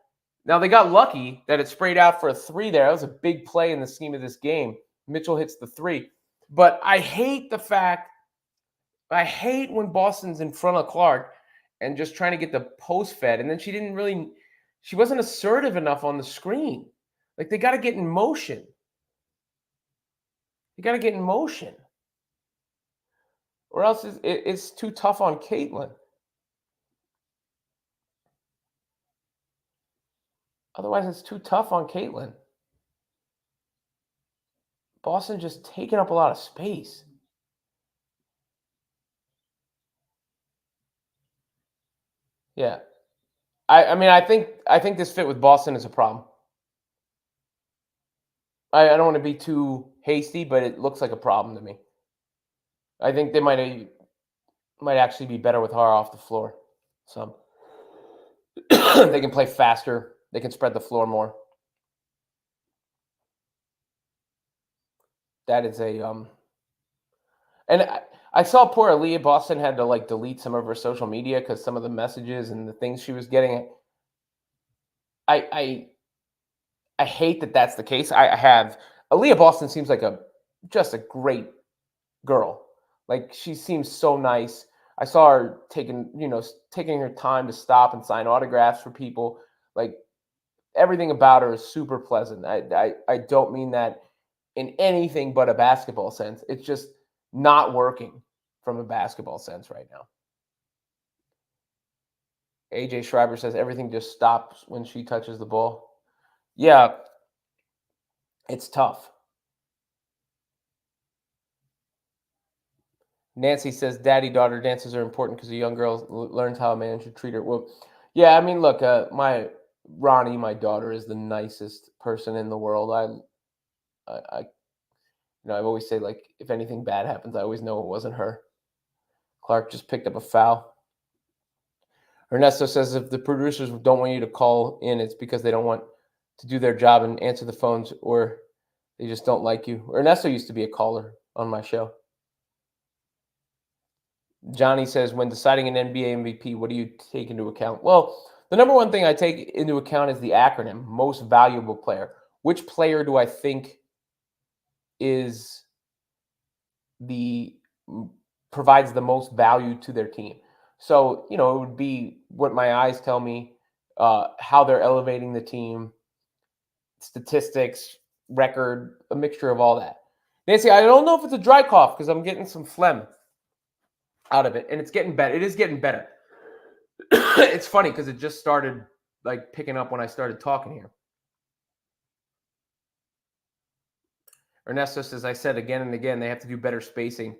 Speaker 1: Now, they got lucky that it sprayed out for a three there. That was a big play in the scheme of this game. Mitchell hits the three. But I hate when Boston's in front of Clark and just trying to get the post fed. And then she wasn't assertive enough on the screen. Like, they got to get in motion. Or else it's too tough on Caitlin. Otherwise, it's too tough on Caitlin. Boston just taking up a lot of space. Yeah. I think this fit with Boston is a problem. I don't want to be too hasty, but it looks like a problem to me. I think they might actually be better with her off the floor. So they can play faster. They can spread the floor more. That is and I saw poor Aaliyah Boston had to delete some of her social media because some of the messages and the things she was getting. I hate that that's the case. I have Aaliyah Boston seems like just a great girl. Like, she seems so nice. I saw her taking her time to stop and sign autographs for people. Like, everything about her is super pleasant. I don't mean that in anything but a basketball sense. It's just not working from a basketball sense right now. AJ Schreiber says everything just stops when she touches the ball. Yeah, it's tough. Nancy says daddy-daughter dances are important because a young girl learns how a man should treat her. Well, yeah, I mean, look, my daughter, is the nicest person in the world. I've always say, like, if anything bad happens, I always know it wasn't her. Clark just picked up a foul. Ernesto says if the producers don't want you to call in, it's because they don't want to do their job and answer the phones, or They just don't like you. Ernesto used to be a caller on my show. Johnny says, when deciding an NBA MVP, what do you take into account? Well, the number one thing I take into account is the acronym, most valuable player. Which player do I think is the provides the most value to their team? So, it would be what my eyes tell me, how they're elevating the team, statistics, record, a mixture of all that. Nancy, I don't know if it's a dry cough because I'm getting some phlegm out of it, and it's getting better. It is getting better. It's funny because it just started like picking up when I started talking here. Ernesto says, I said again and again, they have to do better spacing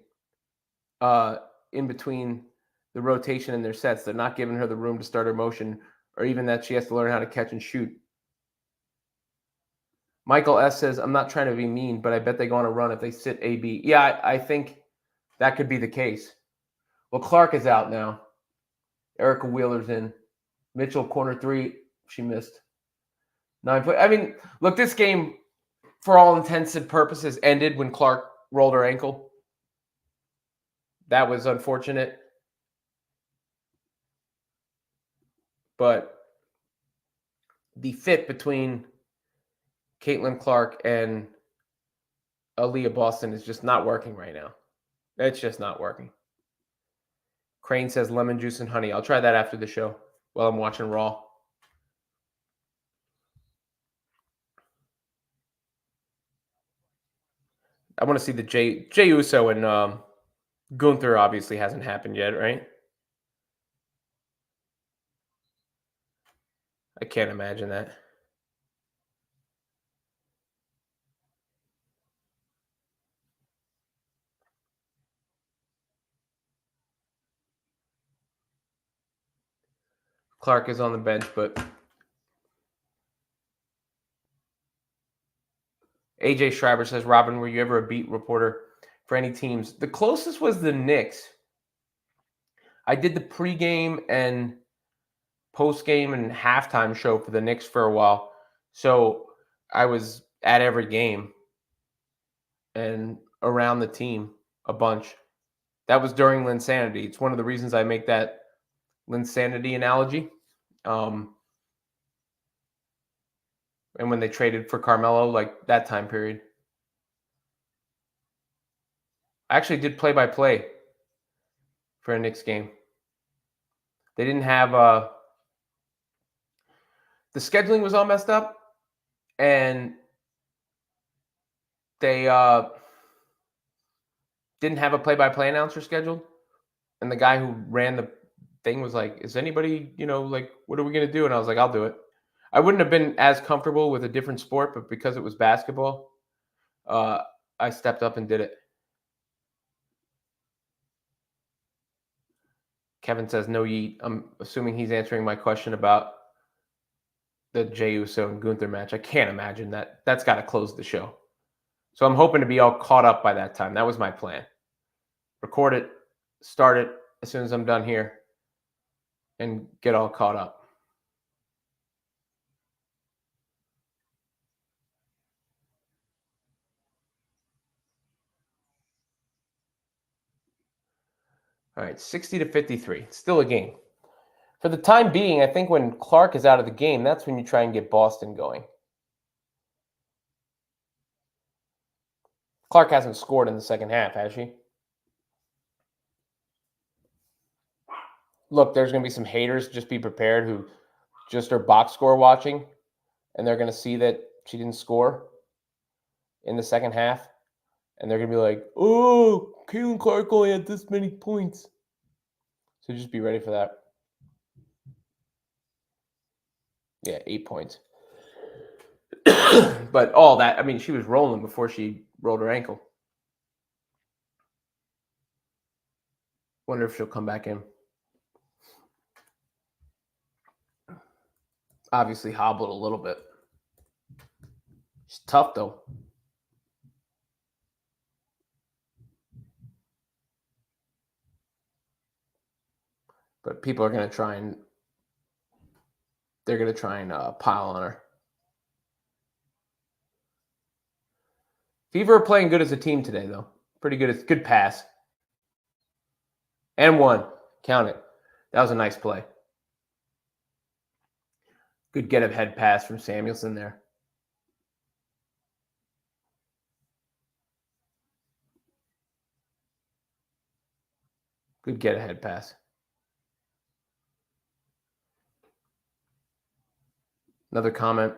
Speaker 1: in between the rotation in their sets. They're not giving her the room to start her motion, or even that she has to learn how to catch and shoot. Michael S. says, I'm not trying to be mean, but I bet they go on a run if they sit AB. Yeah, I think that could be the case. Well, Clark is out now. Erica Wheeler's in. Mitchell, corner three, she missed. 9 point. I mean, look, this game, for all intents and purposes, ended when Clark rolled her ankle. That was unfortunate. But the fit between Caitlin Clark and Aaliyah Boston is just not working right now. It's just not working. Crane says lemon juice and honey. I'll try that after the show while I'm watching Raw. I want to see the Jey Uso and Gunther obviously hasn't happened yet, right? I can't imagine that. Clark is on the bench, but AJ Schreiber says, Robin, were you ever a beat reporter for any teams? The closest was the Knicks. I did the pregame and postgame and halftime show for the Knicks for a while. So I was at every game and around the team a bunch. That was during Linsanity. It's one of the reasons I make that Linsanity analogy. And when they traded for Carmelo, like that time period. I actually did play-by-play for a Knicks game. They didn't have the scheduling was all messed up, and they didn't have a play-by-play announcer scheduled. And the guy who ran the thing was like, is anybody, like, what are we going to do? And I was like, I'll do it. I wouldn't have been as comfortable with a different sport, but because it was basketball, I stepped up and did it. Kevin says, no yeet. I'm assuming he's answering my question about the Jey Uso and Gunther match. I can't imagine that. That's got to close the show. So I'm hoping to be all caught up by that time. That was my plan. Record it, start it as soon as I'm done here, and get all caught up. All right, 60-53. Still a game. For the time being, I think when Clark is out of the game, that's when you try and get Boston going. Clark hasn't scored in the second half, has she? Look, there's going to be some haters. Just be prepared who just are box score watching, and they're going to see that she didn't score in the second half, and they're going to be like, oh, Caitlin Clark only had this many points. So just be ready for that. Yeah, 8 points. But all that, I mean, she was rolling before she rolled her ankle. Wonder if she'll come back in. Obviously hobbled a little bit. She's tough, though. But people are going to try and pile on her. Fever are playing good as a team today, though. Pretty good. It's good pass. And one. Count it. That was a nice play. Good get-ahead pass from Samuelson there. Good get-ahead pass. Another comment.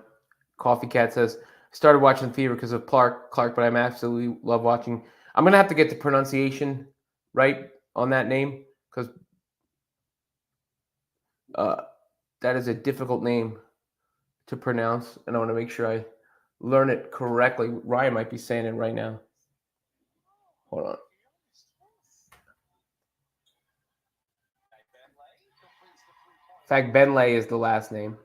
Speaker 1: Coffee Cat says, I started watching Fever because of Clark, but I'm absolutely love watching. I'm going to have to get the pronunciation right on that name because that is a difficult name to pronounce, and I want to make sure I learn it correctly. Ryan might be saying it right now. Hold on. In fact, Benlay is the last name.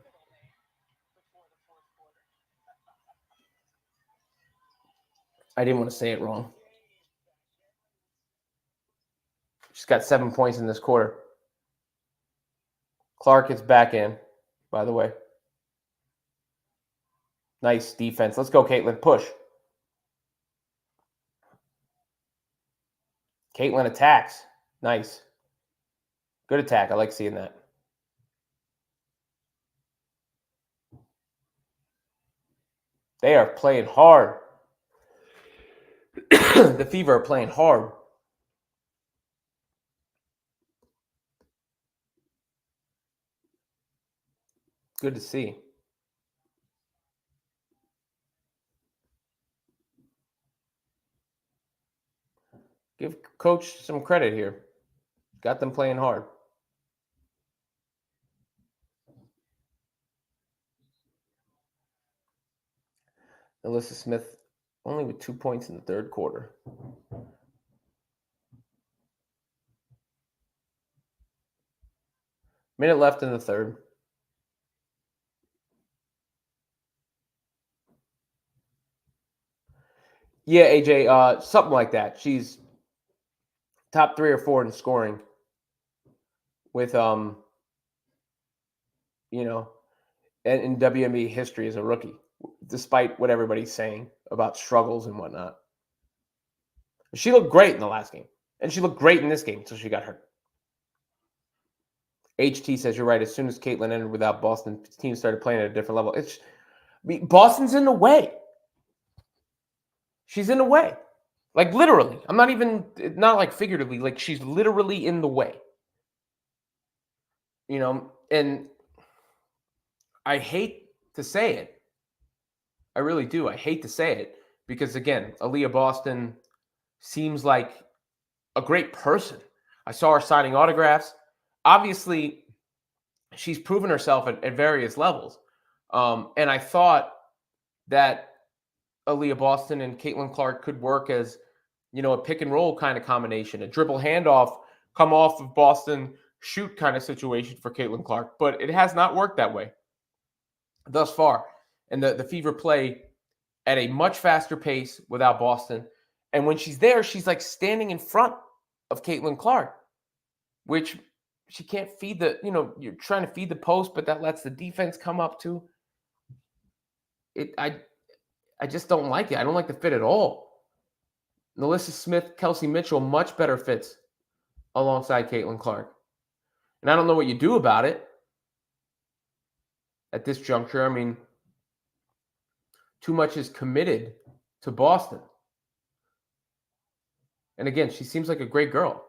Speaker 1: I didn't want to say it wrong. She's got 7 points in this quarter. Clark is back in, by the way. Nice defense. Let's go, Caitlin. Push. Caitlin attacks. Nice. Good attack. I like seeing that. They are playing hard. The Fever are playing hard. Good to see. Give Coach some credit here. Got them playing hard. Alyssa Smith only with 2 points in the third quarter. Minute left in the third. Yeah, AJ, something like that. She's top 3 or 4 in scoring with and in WNBA history as a rookie, despite what everybody's saying about struggles and whatnot. She looked great in the last game, and she looked great in this game until she got hurt. HT says you're right. As soon as Caitlin entered without Boston, teams started playing at a different level. Boston's in the way. She's in the way. Like literally. I'm not like figuratively, like she's literally in the way. And I hate to say it. I really do. I hate to say it because again, Aaliyah Boston seems like a great person. I saw her signing autographs. Obviously, she's proven herself at various levels. And I thought that Aaliyah Boston and Caitlin Clark could work as, a pick and roll kind of combination, a dribble handoff, come off of Boston, shoot kind of situation for Caitlin Clark. But it has not worked that way thus far. And the Fever play at a much faster pace without Boston. And when she's there, she's like standing in front of Caitlin Clark, which she can't feed you're trying to feed the post, but that lets the defense come up too. I just don't like it. I don't like the fit at all. Alyssa Smith, Kelsey Mitchell, much better fits alongside Caitlin Clark. And I don't know what you do about it at this juncture. I mean, too much is committed to Boston. And again, she seems like a great girl.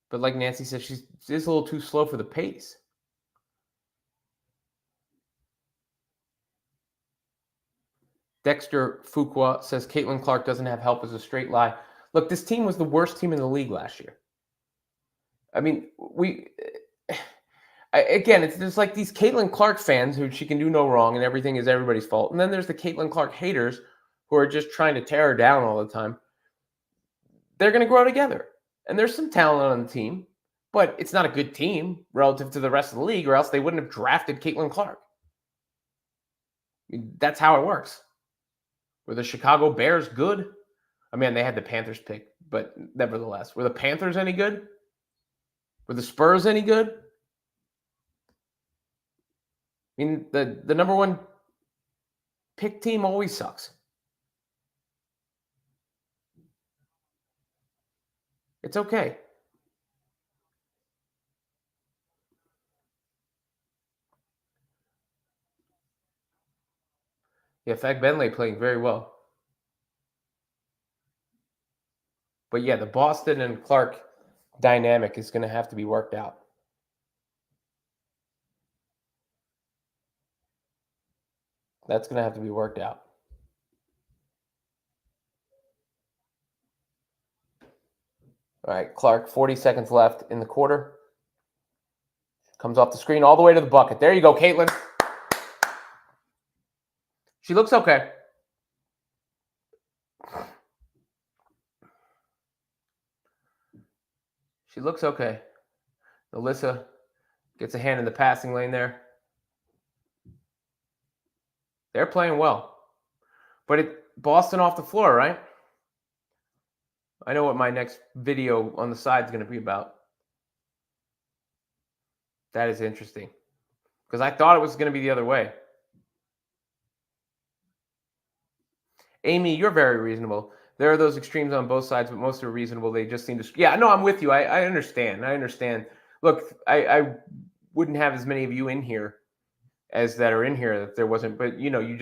Speaker 1: But like Nancy said, she's just a little too slow for the pace. Dexter Fuqua says Caitlin Clark doesn't have help as a straight lie. Look, this team was the worst team in the league last year. I mean, it's just like these Caitlin Clark fans who she can do no wrong and everything is everybody's fault. And then there's the Caitlin Clark haters who are just trying to tear her down all the time. They're going to grow together. And there's some talent on the team, but it's not a good team relative to the rest of the league, or else they wouldn't have drafted Caitlin Clark. I mean, that's how it works. Were the Chicago Bears good? I mean, they had the Panthers pick, but nevertheless, were the Panthers any good? Were the Spurs any good? I mean, the number one pick team always sucks. It's okay. Yeah, Fag Benley playing very well. But yeah, the Boston and Clark dynamic is going to have to be worked out. That's going to have to be worked out. All right, Clark, 40 seconds left in the quarter. Comes off the screen all the way to the bucket. There you go, Caitlin. She looks okay. She looks okay. Alyssa gets a hand in the passing lane there. They're playing well. But Boston off the floor, right? I know what my next video on the side is going to be about. That is interesting. Because I thought it was going to be the other way. Amy, you're very reasonable. There are those extremes on both sides, but most are reasonable. They just seem to. Yeah, no, I'm with you. I understand. I understand. Look, I wouldn't have as many of you in here as that are in here if there wasn't. But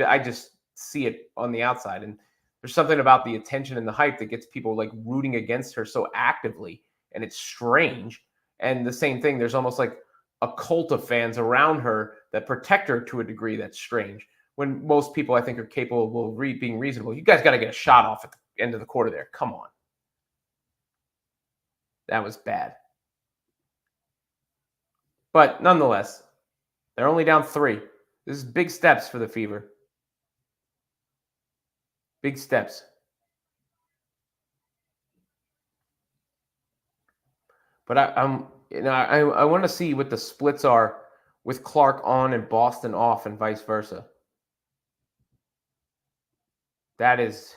Speaker 1: I just see it on the outside, and there's something about the attention and the hype that gets people like rooting against her so actively, and it's strange. And the same thing, there's almost like a cult of fans around her that protect her to a degree that's strange. When most people, I think, are capable of being reasonable. You guys got to get a shot off at the end of the quarter there. Come on. That was bad. But nonetheless, they're only down 3. This is big steps for the Fever. Big steps. But I want to see what the splits are with Clark on and Boston off and vice versa. That is.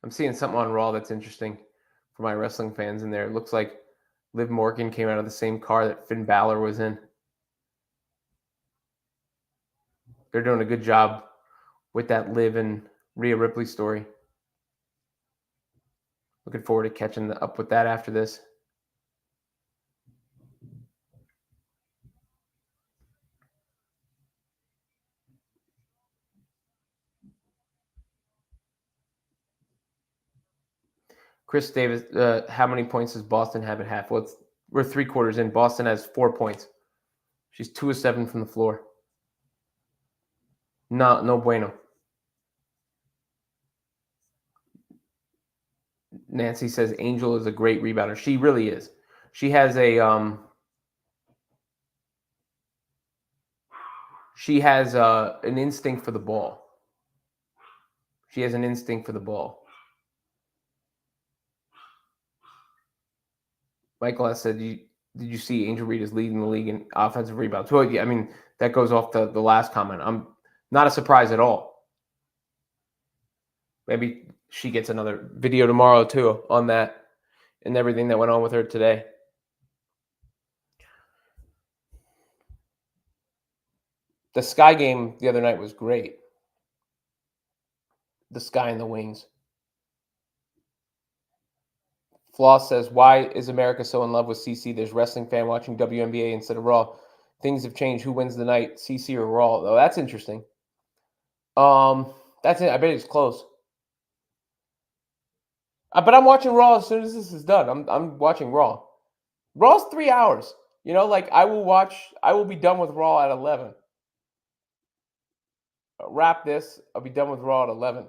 Speaker 1: I'm seeing something on Raw that's interesting for my wrestling fans in there. It looks like Liv Morgan came out of the same car that Finn Balor was in. They're doing a good job with that Liv and Rhea Ripley story. Looking forward to catching up with that after this. Chris Davis, how many points does Boston have at half? Well, we're 3 quarters in. Boston has 4 points. She's 2 of 7 from the floor. No bueno. Nancy says Angel is a great rebounder. She really is. She has an instinct for the ball. She has an instinct for the ball. Michael has said, did you see Angel Reed is leading the league in offensive rebounds? Well, yeah, I mean, that goes off the last comment. I'm not a surprise at all. Maybe she gets another video tomorrow, too, on that and everything that went on with her today. The Sky game the other night was great. The Sky and the Wings. Floss says, why is America so in love with CC? There's wrestling fan watching WNBA instead of Raw. Things have changed. Who wins the night, CC or Raw? Oh, that's interesting. That's it. I bet it's close. But I'm watching Raw as soon as this is done. I'm watching Raw. Raw's 3 hours. I will be done with Raw at 11. Wrap this. I'll be done with Raw at 11.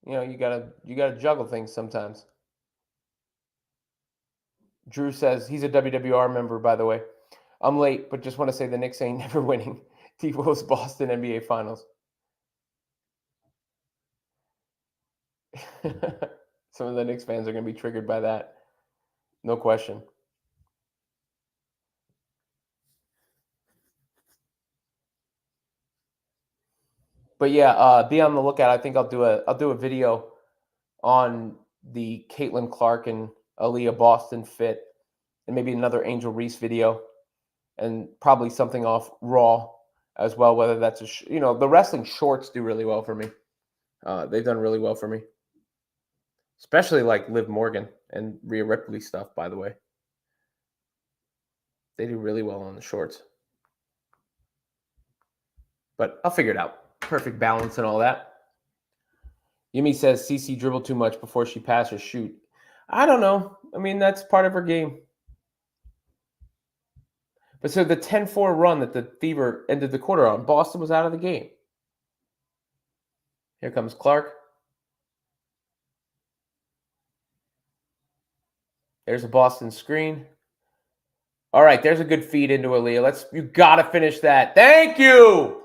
Speaker 1: You gotta juggle things sometimes. Drew says he's a WWR member, by the way. I'm late, but just want to say the Knicks ain't never winning. TiVo's Boston NBA Finals. Some of the Knicks fans are going to be triggered by that. No question. But yeah, be on the lookout. I think I'll do a video on the Caitlin Clark and Aaliyah Boston fit, and maybe another Angel Reese video, and probably something off Raw as well. Whether that's the wrestling shorts do really well for me. They've done really well for me, especially like Liv Morgan and Rhea Ripley stuff. By the way, they do really well on the shorts. But I'll figure it out. Perfect balance and all that. Yumi says CC dribbled too much before she passed her shoot. I don't know. I mean, that's part of her game. But so the 10-4 run that the Fever ended the quarter on, Boston was out of the game. Here comes Clark. There's a Boston screen. All right, there's a good feed into Aaliyah. You got to finish that. Thank you.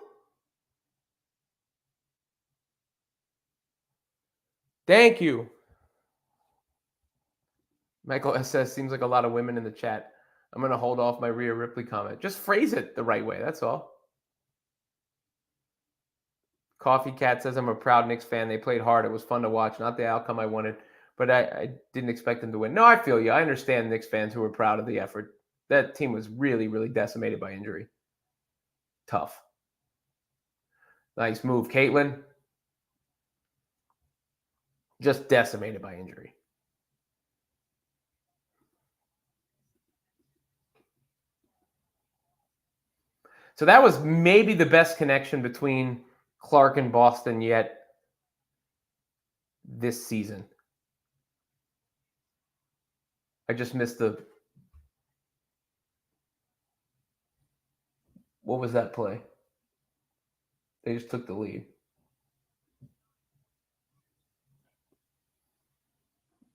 Speaker 1: Thank you. Michael SS seems like a lot of women in the chat. I'm going to hold off my Rhea Ripley comment. Just phrase it the right way. That's all. Coffee Cat says, I'm a proud Knicks fan. They played hard. It was fun to watch. Not the outcome I wanted, but I didn't expect them to win. No, I feel you. I understand Knicks fans who were proud of the effort. That team was really, really decimated by injury. Tough. Nice move, Caitlin. Just decimated by injury. So that was maybe the best connection between Clark and Boston yet this season. I just missed the... What was that play? They just took the lead.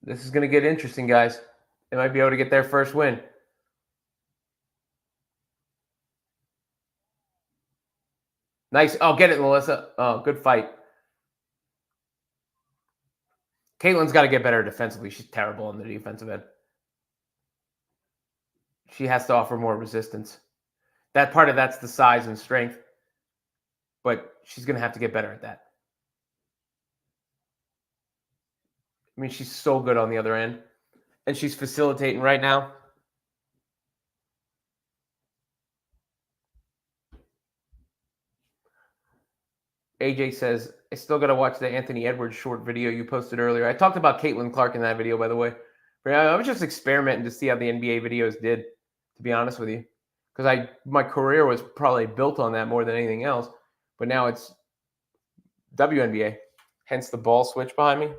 Speaker 1: This is going to get interesting, guys. They might be able to get their first win. Nice. Oh, get it, Melissa. Oh, good fight. Caitlin's got to get better defensively. She's terrible on the defensive end. She has to offer more resistance. That part of that's the size and strength. But she's going to have to get better at that. I mean, she's so good on the other end. And she's facilitating right now. AJ says, I still got to watch the Anthony Edwards short video you posted earlier. I talked about Caitlin Clark in that video, by the way. I was just experimenting to see how the NBA videos did, to be honest with you. Because my career was probably built on that more than anything else. But now it's WNBA. Hence the ball switch behind me.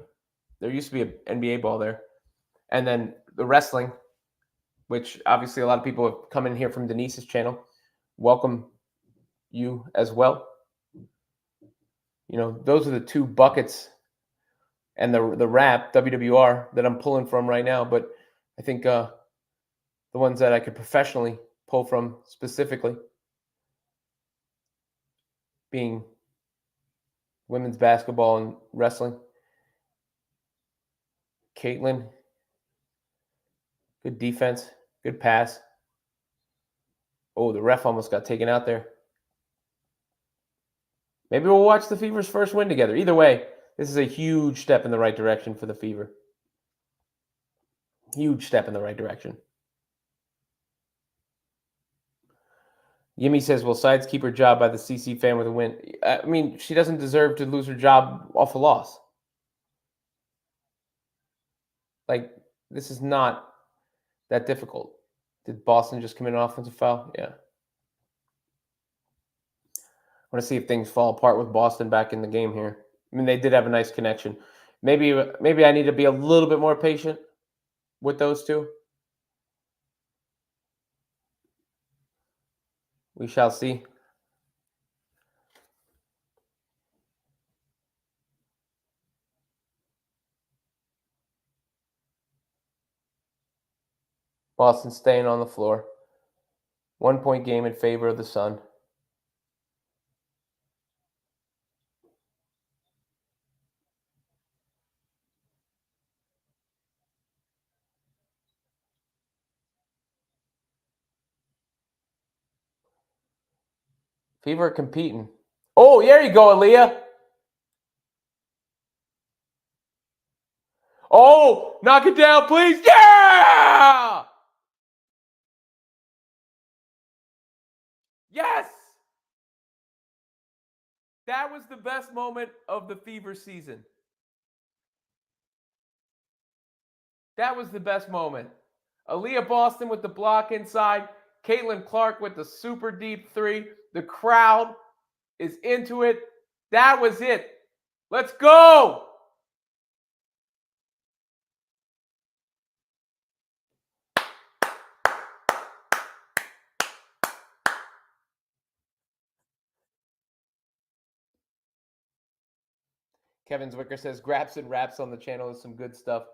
Speaker 1: There used to be an NBA ball there. And then the wrestling, which obviously a lot of people have come in here from Denise's channel. Welcome you as well. You know, those are the two buckets and the rap, WWR, that I'm pulling from right now. But I think the ones that I could professionally pull from specifically being women's basketball and wrestling. Caitlin, good defense, good pass. Oh, the ref almost got taken out there. Maybe we'll watch the Fever's first win together. Either way, this is a huge step in the right direction for the Fever. Huge step in the right direction. Yimmy says, will Sides keep her job by the CC fan with a win? I mean, she doesn't deserve to lose her job off a loss. Like, this is not that difficult. Did Boston just commit an offensive foul? Yeah. I want to see if things fall apart with Boston back in the game here. I mean, they did have a nice connection. Maybe I need to be a little bit more patient with those two. We shall see. Boston staying on the floor. 1 point game in favor of the Sun. Fever competing. Oh, there you go, Aaliyah. Oh, knock it down, please. Yeah! Yes! That was the best moment of the Fever season. That was the best moment. Aaliyah Boston with the block inside. Caitlin Clark with the super deep three. The crowd is into it. That was it. Let's go! Kevin Zwicker says, Graps and Raps on the channel is some good stuff.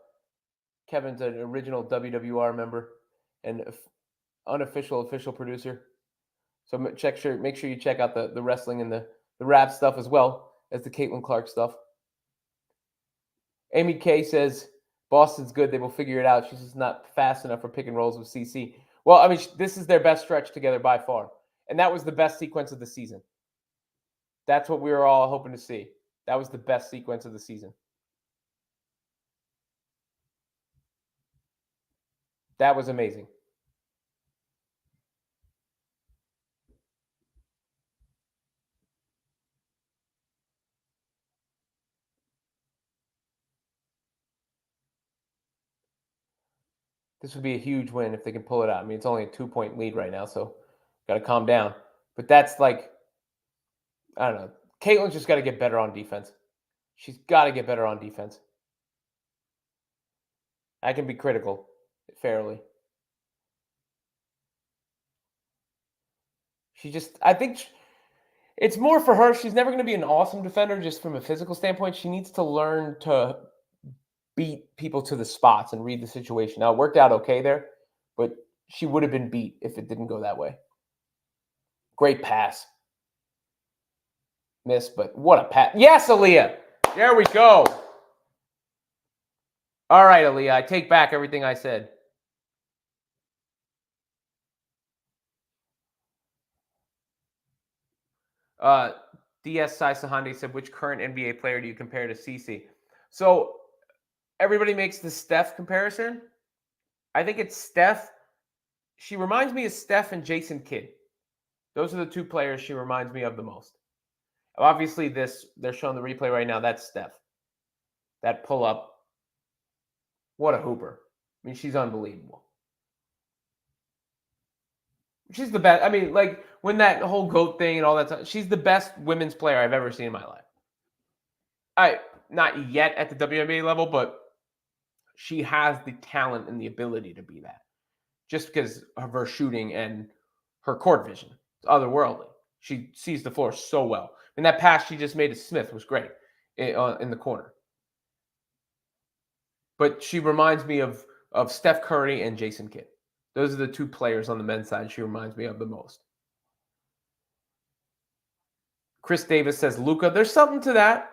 Speaker 1: Kevin's an original WWR member and unofficial official producer. So make sure you check out the wrestling and the rap stuff as well as the Caitlin Clark stuff. Amy K says, Boston's good. They will figure it out. She's just not fast enough for pick and rolls with CC. Well, I mean, this is their best stretch together by far. And that was the best sequence of the season. That's what we were all hoping to see. That was the best sequence of the season. That was amazing. This would be a huge win if they can pull it out. I mean, it's only a 2-point lead right now, so got to calm down. But that's like, I don't know. Caitlin's just got to get better on defense. She's got to get better on defense. I can be critical fairly. I think it's more for her. She's never going to be an awesome defender just from a physical standpoint. She needs to learn to beat people to the spots and read the situation. Now, it worked out okay there, but she would have been beat if it didn't go that way. Great pass. Miss, but what a pass. Yes, Aaliyah. There we go. All right, Aaliyah. I take back everything I said. DS Sai Sahande said, which current NBA player do you compare to CC? So everybody makes the Steph comparison. I think it's Steph. She reminds me of Steph and Jason Kidd. Those are the two players she reminds me of the most. Obviously, they're showing the replay right now. That's Steph. That pull up. What a hooper. I mean, she's unbelievable. She's the best. I mean, like when that whole GOAT thing and all that stuff, she's the best women's player I've ever seen in my life. Not yet at the WNBA level, but she has the talent and the ability to be that. Just because of her shooting and her court vision. It's otherworldly. She sees the floor so well. And that pass she just made to Smith was great in the corner. But she reminds me of Steph Curry and Jason Kidd. Those are the two players on the men's side she reminds me of the most. Chris Davis says, Luka. There's something to that.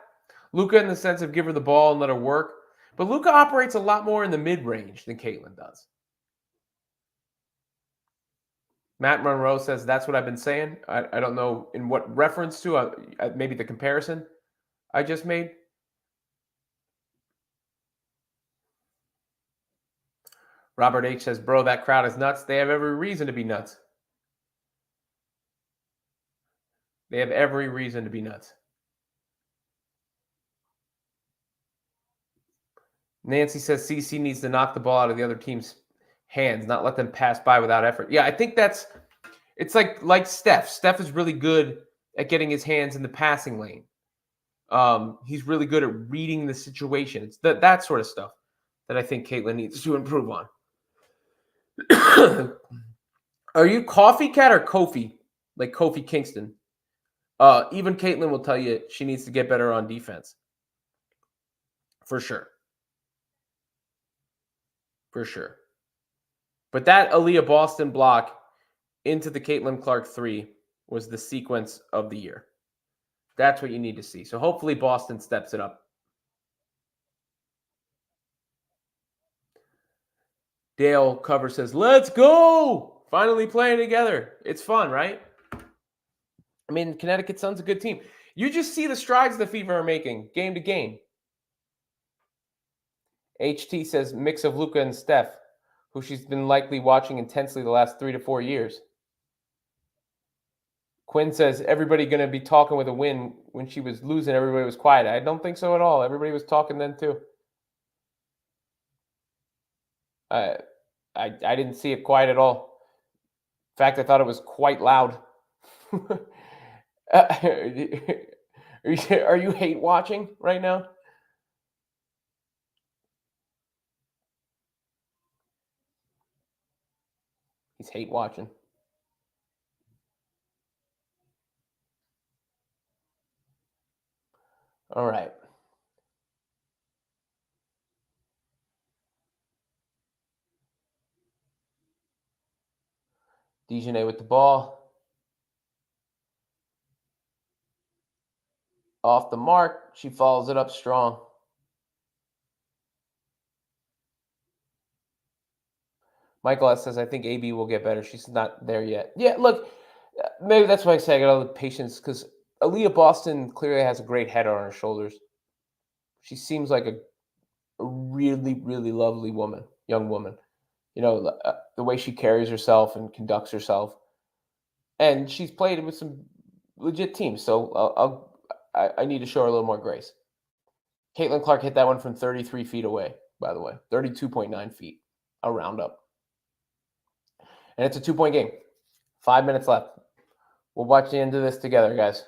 Speaker 1: Luka in the sense of give her the ball and let her work. But Luka operates a lot more in the mid-range than Caitlin does. Matt Monroe says, that's what I've been saying. I don't know in what reference to, maybe the comparison I just made. Robert H. says, bro, that crowd is nuts. They have every reason to be nuts. They have every reason to be nuts. Nancy says CC needs to knock the ball out of the other team's hands, not let them pass by without effort. Yeah, I think it's like Steph. Steph is really good at getting his hands in the passing lane. He's really good at reading the situation. It's that sort of stuff that I think Caitlin needs to improve on. Are you Coffee Cat or Kofi? Like Kofi Kingston? Even Caitlin will tell you she needs to get better on defense. For sure. For sure. But that Aaliyah Boston block into the Caitlin Clark 3 was the sequence of the year. That's what you need to see. So hopefully Boston steps it up. Dale Cover says, let's go! Finally playing together. It's fun, right? I mean, Connecticut Sun's a good team. You just see the strides the Fever are making game to game. HT says mix of Luka and Steph, who she's been likely watching intensely the last 3 to 4 years. Quinn says everybody going to be talking with a win. When she was losing, everybody was quiet. I don't think so at all. Everybody was talking then too. I didn't see it quiet at all. In fact, I thought it was quite loud. Are you hate watching right now? He's hate watching. All right. Dejanay with the ball. Off the mark. She follows it up strong. Michael S. says, I think AB will get better. She's not there yet. Yeah, look, maybe that's why I say I got all the patience, because Aaliyah Boston clearly has a great head on her shoulders. She seems like a really, really lovely woman, young woman. You know, the way she carries herself and conducts herself. And she's played with some legit teams, so I need to show her a little more grace. Caitlin Clark hit that one from 33 feet away, by the way. 32.9 feet. I'll round up. And it's a 2-point game. 5 minutes left. We'll watch the end of this together, guys.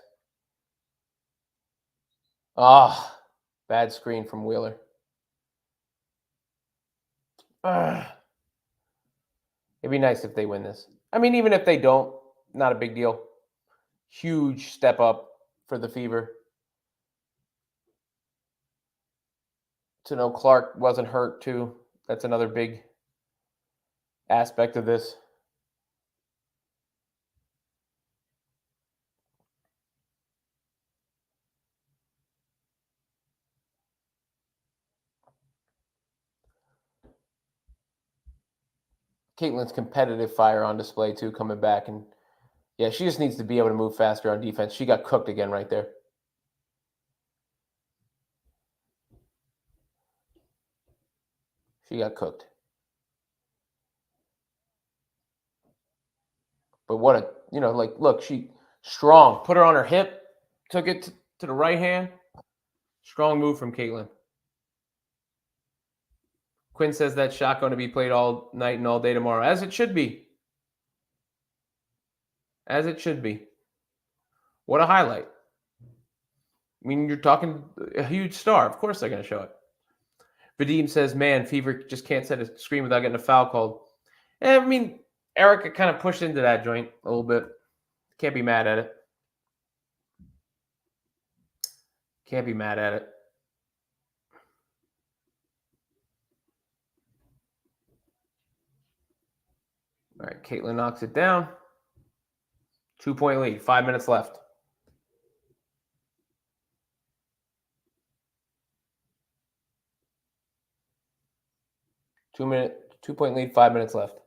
Speaker 1: Ah, bad screen from Wheeler. It'd be nice if they win this. I mean, even if they don't, not a big deal. Huge step up for the Fever. To know Clark wasn't hurt, too. That's another big aspect of this. Caitlin's competitive fire on display, too, coming back. And, yeah, she just needs to be able to move faster on defense. She got cooked again right there. She got cooked. But what a, look, she strong. Put her on her hip. Took it to the right hand. Strong move from Caitlin. Quinn says that shot going to be played all night and all day tomorrow, as it should be. As it should be. What a highlight. I mean, you're talking a huge star. Of course they're going to show it. Vadim says, man, Fever just can't set a screen without getting a foul called. I mean, Erica kind of pushed into that joint a little bit. Can't be mad at it. Can't be mad at it. All right, Caitlin knocks it down. 2-point lead. 5 minutes left. 2-point lead. 5 minutes left.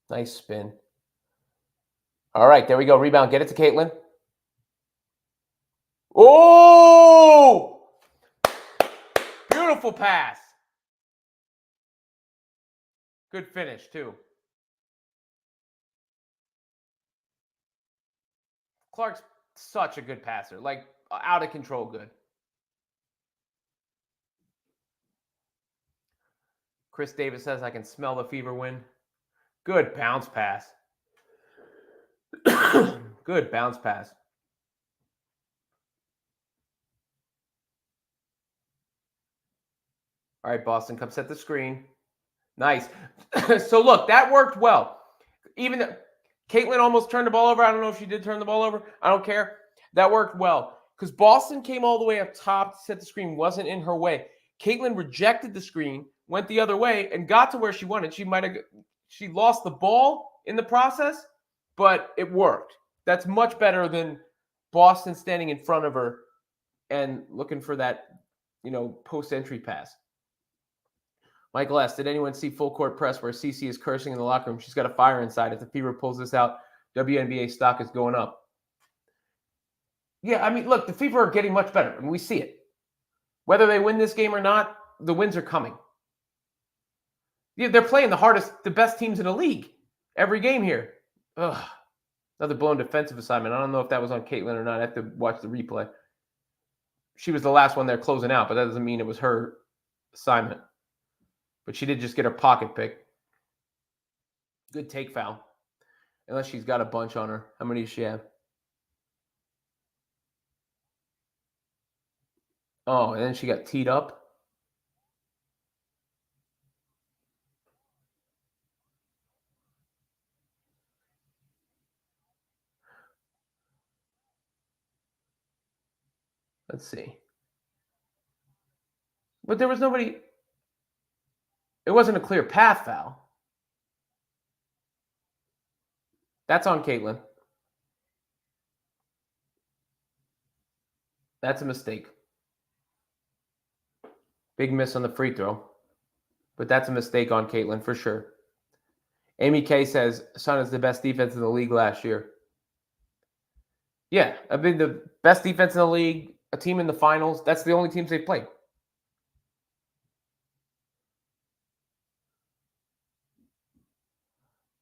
Speaker 1: Nice spin. All right, there we go. Rebound. Get it to Caitlin. Oh! Beautiful pass. Good finish, too. Clark's such a good passer. Like, out of control good. Chris Davis says, I can smell the Fever win. Good bounce pass. Good bounce pass. All right, Boston, come set the screen. Nice. So, look, that worked well. Even though Caitlin almost turned the ball over. I don't know if she did turn the ball over. I don't care. That worked well. Because Boston came all the way up top to set the screen, wasn't in her way. Caitlin rejected the screen, went the other way, and got to where she wanted. She lost the ball in the process, but it worked. That's much better than Boston standing in front of her and looking for that, post-entry pass. Michael S., did anyone see full court press where CC is cursing in the locker room? She's got a fire inside. If the Fever pulls this out, WNBA stock is going up. Yeah, I mean, look, the Fever are getting much better, and we see it. Whether they win this game or not, the wins are coming. Yeah, they're playing the best teams in the league every game here. Ugh, another blown defensive assignment. I don't know if that was on Caitlin or not. I have to watch the replay. She was the last one there closing out, but that doesn't mean it was her assignment. But she did just get her pocket pick. Good take foul. Unless she's got a bunch on her. How many does she have? Oh, and then she got teed up. Let's see. But there was nobody. It wasn't a clear path foul. That's on Caitlin. That's a mistake. Big miss on the free throw. But that's a mistake on Caitlin for sure. Amy K says Sun is the best defense in the league last year. Yeah, I mean the best defense in the league, a team in the finals. That's the only teams they've played.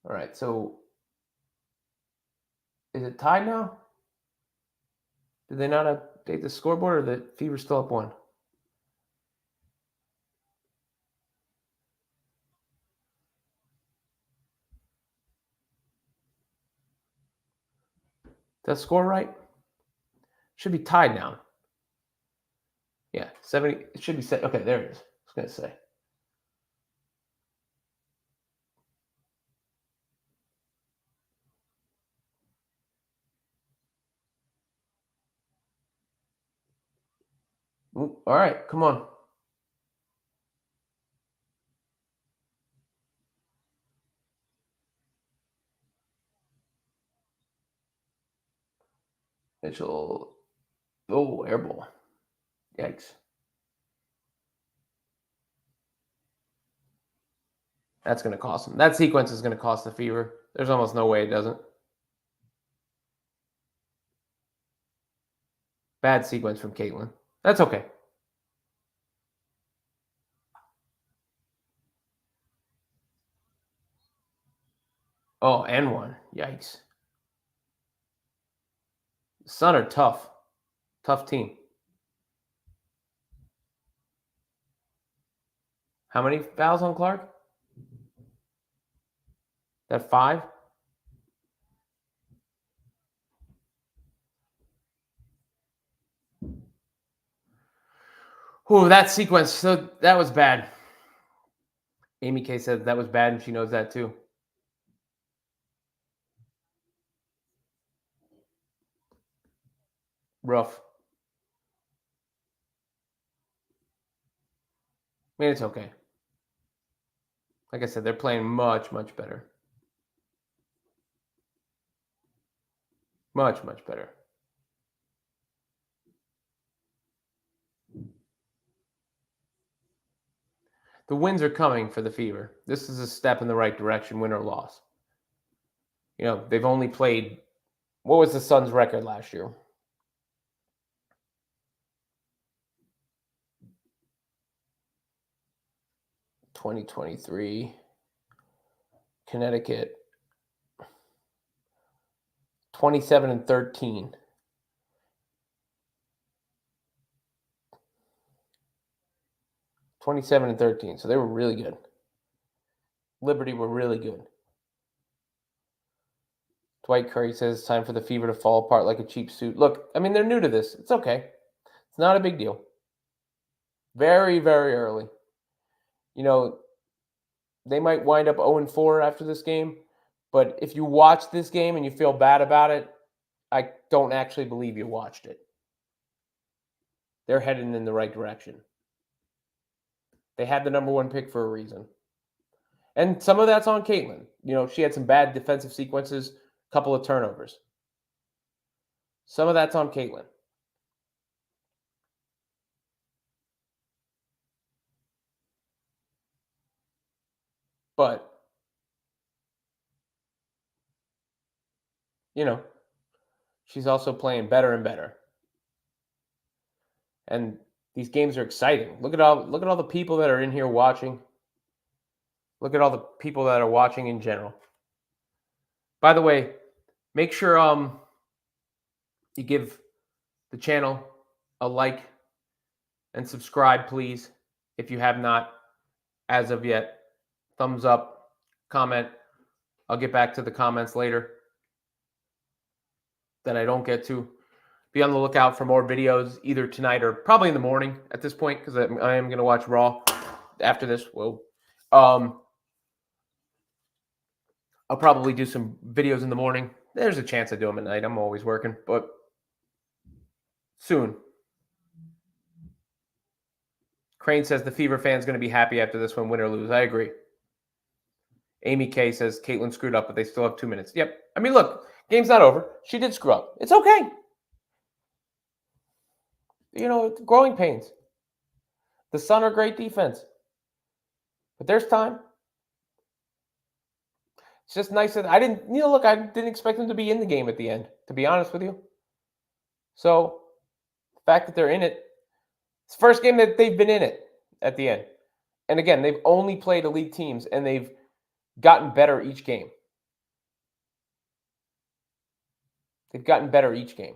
Speaker 1: All right, so is it tied now? Did they not update the scoreboard, or the Fever still up one? Does that score right? Should be tied now. Yeah, 70. It should be set. Okay, there it is. I was going to say. Ooh, all right, come on. Mitchell. Oh, air ball. Yikes. That's going to cost them. That sequence is going to cost the Fever. There's almost no way it doesn't. Bad sequence from Caitlin. That's okay. Oh, and one. Yikes. Sun are tough. Tough team. How many fouls on Clark? That 5? Ooh, that sequence. So that was bad. Amy K said that was bad, and she knows that too. Rough. I mean, it's okay. Like I said, they're playing much, much better. Much, much better. The wins are coming for the Fever. This is a step in the right direction, win or loss. You know, they've only played. What was the Suns' record last year? (2023) Connecticut 27-13. 27-13. So they were really good. Liberty were really good. Dwight Curry says it's time for the Fever to fall apart like a cheap suit. Look, I mean, they're new to this. It's okay. It's not a big deal. Very, very early. You know, they might wind up 0-4 after this game, but if you watch this game and you feel bad about it, I don't actually believe you watched it. They're heading in the right direction. They had the number 1 pick for a reason. And some of that's on Caitlin. You know, she had some bad defensive sequences, a couple of turnovers. Some of that's on Caitlin. But, you know, she's also playing better and better. And these games are exciting. Look at all the people that are in here watching. Look at all the people that are watching in general. By the way, make sure you give the channel a like and subscribe, please, if you have not as of yet. Thumbs up, comment. I'll get back to the comments later that I don't get to. Be on the lookout for more videos either tonight or probably in the morning at this point, because I am going to watch Raw after this. Whoa. I'll probably do some videos in the morning. There's a chance I do them at night. I'm always working, but soon. Crane says the Fever fan's going to be happy after this one, win or lose. I agree. Amy K says Caitlyn screwed up, but they still have 2 minutes. Yep. I mean, look, game's not over. She did screw up. It's okay. You know, growing pains. The Sun are great defense. But there's time. It's just nice that I didn't expect them to be in the game at the end, to be honest with you. So, the fact that they're in it, it's the first game that they've been in it at the end. And again, they've only played elite teams, and they've gotten better each game. They've gotten better each game.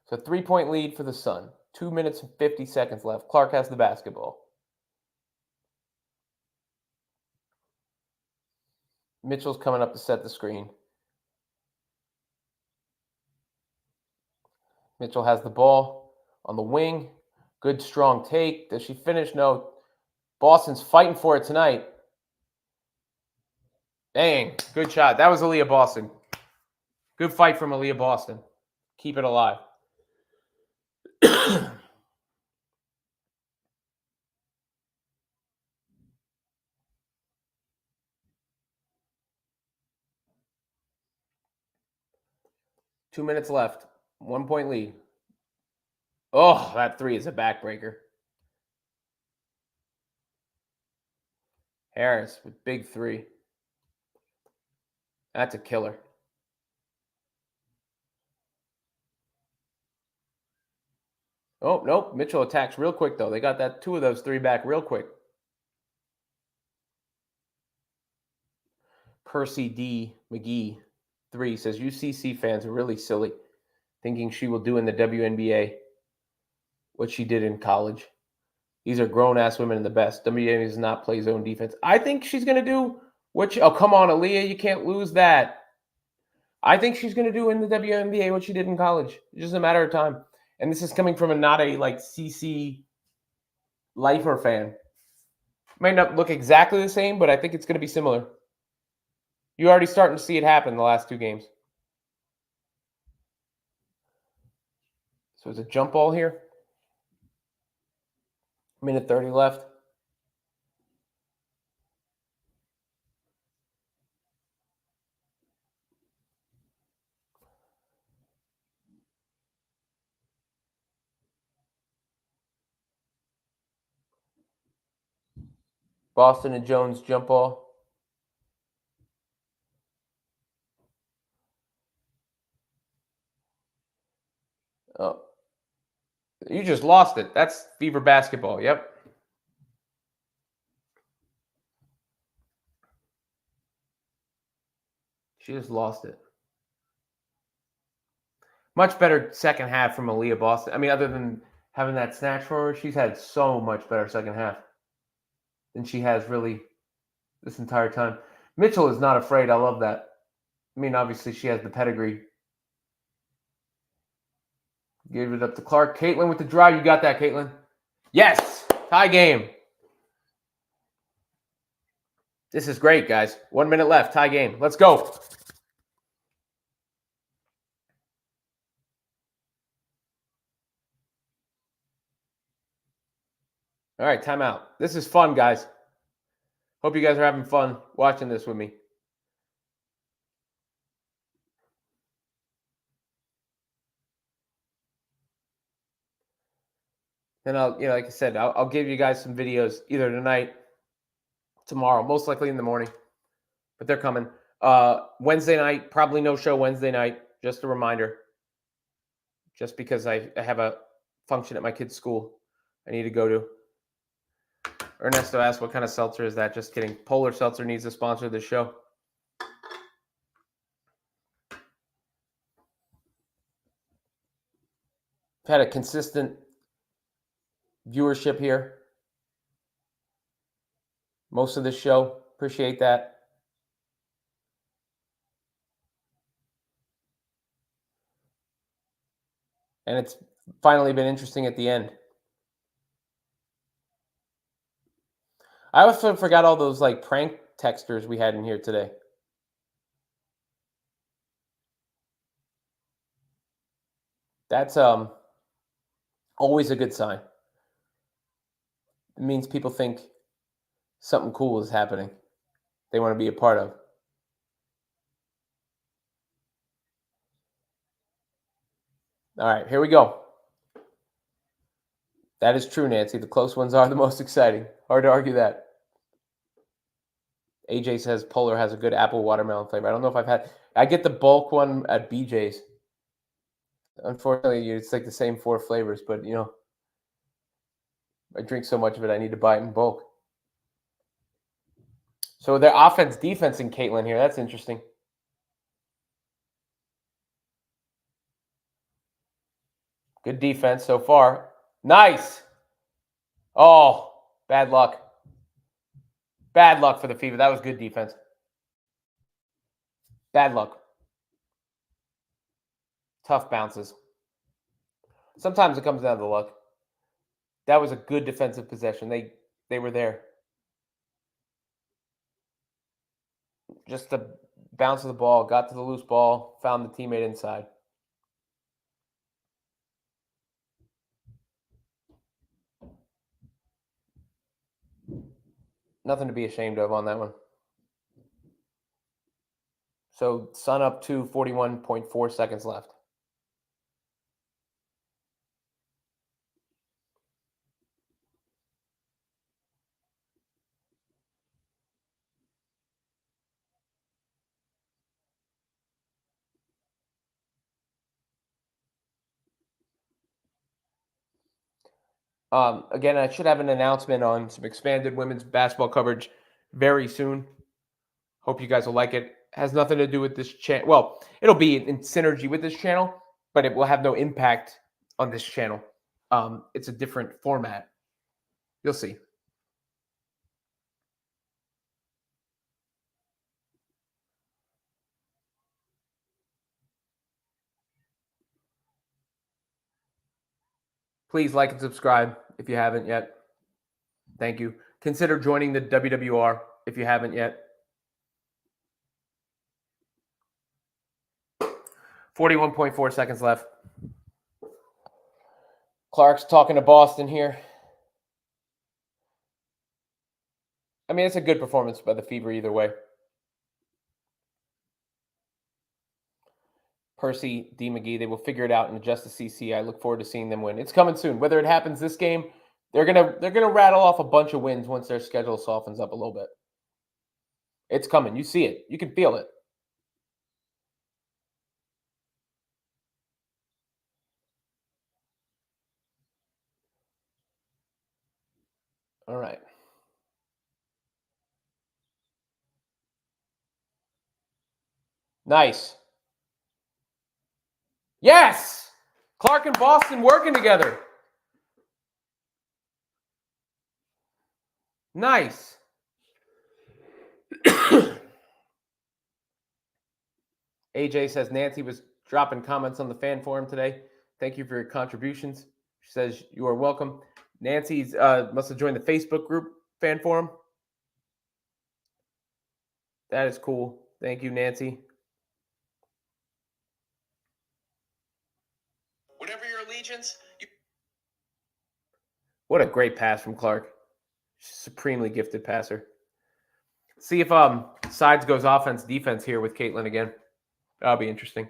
Speaker 1: So 3-point lead for the Sun. 2 minutes and 50 seconds left. Clark has the basketball. Mitchell's coming up to set the screen. Mitchell has the ball on the wing. Good, strong take. Does she finish? No. Boston's fighting for it tonight. Dang, good shot. That was Aaliyah Boston. Good fight from Aaliyah Boston. Keep it alive. 2 minutes left. 1-point lead. Oh, that three is a backbreaker. Harris with big three. That's a killer. Oh, nope. Mitchell attacks real quick, though. They got that 2 of those 3 back real quick. Percy D. McGee, 3, says UCC fans are really silly, thinking she will do in the WNBA what she did in college. These are grown-ass women in the best. WNBA does not play zone defense. I think she's going to do what oh, come on, Aaliyah. You can't lose that. I think she's going to do in the WNBA what she did in college. It's just a matter of time. And this is coming from not a CC lifer fan. Might not look exactly the same, but I think it's going to be similar. You're already starting to see it happen in the last 2 games. So it's a jump ball here. Minute 30 left. Boston and Jones jump ball. Oh. You just lost it. That's Fever basketball. Yep. She just lost it. Much better second half from Aaliyah Boston. I mean, other than having that snatch for her, she's had so much better second half than she has really this entire time. Mitchell is not afraid. I love that. I mean, obviously, she has the pedigree. Give it up to Clark. Caitlyn with the drive. You got that, Caitlyn. Yes. Tie game. This is great, guys. 1 minute left. Tie game. Let's go. All right, timeout. This is fun, guys. Hope you guys are having fun watching this with me. And I'll, like I said, I'll give you guys some videos either tonight, tomorrow, most likely in the morning, but they're coming. Wednesday night, probably no show Wednesday night. Just a reminder. just because I have a function at my kid's school I need to go to. Ernesto asked, what kind of seltzer is that? Just kidding. Polar Seltzer needs to sponsor this show. I've had a consistent viewership here most of the show. Appreciate that. And it's finally been interesting at the end. I also forgot all those like prank texters we had in here today. That's always a good sign. It means people think something cool is happening. They want to be a part of. All right, here we go. That is true, Nancy. The close ones are the most exciting. Hard to argue that. AJ says Polar has a good apple watermelon flavor. I don't know if I've had. I get the bulk one at BJ's. Unfortunately, it's like the same 4 flavors, but you know, I drink so much of it, I need to buy it in bulk. So their offense, defense in Caitlin here. That's interesting. Good defense so far. Nice. Oh, bad luck. Bad luck for the Fever. That was good defense. Bad luck. Tough bounces. Sometimes it comes down to luck. That was a good defensive possession. They were there. Just the bounce of the ball, got to the loose ball, found the teammate inside. Nothing to be ashamed of on that one. So Sun up to 41.4 seconds left. Again, I should have an announcement on some expanded women's basketball coverage very soon. Hope you guys will like it. Has nothing to do with this channel. Well, it'll be in synergy with this channel, but it will have no impact on this channel. It's a different format. You'll see. Please like and subscribe if you haven't yet. Thank you. Consider joining the WWR if you haven't yet. 41.4 seconds left. Clark's talking to Boston here. I mean, it's a good performance by the Fever either way. Percy, D. McGee, they will figure it out and adjust the CC. I look forward to seeing them win. It's coming soon. Whether it happens this game, they're gonna rattle off a bunch of wins once their schedule softens up a little bit. It's coming. You see it. You can feel it. All right. Nice. Yes! Clark and Boston working together. Nice. AJ says Nancy was dropping comments on the fan forum today. Thank you for your contributions. She says you are welcome. Nancy's must have joined the Facebook group fan forum. That is cool. Thank you, Nancy. Whatever your allegiance. What a great pass from Clark. Supremely gifted passer. See if Sides goes offense defense here with Caitlin again. That'll be interesting.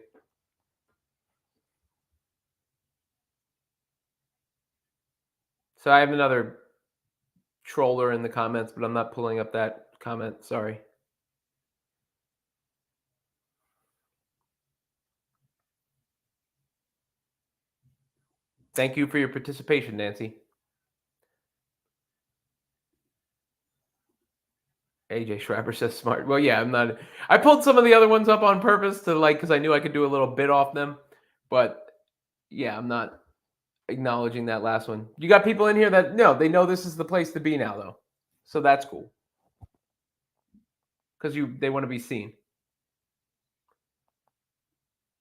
Speaker 1: So I have another troller in the comments, but I'm not pulling up that comment. Sorry. Thank you for your participation, Nancy. AJ Schreiber says smart. Well, yeah, I'm not. I pulled some of the other ones up on purpose to because I knew I could do a little bit off them. But yeah, I'm not acknowledging that last one. You got people in here that no, they know this is the place to be now, though. So that's cool because they want to be seen.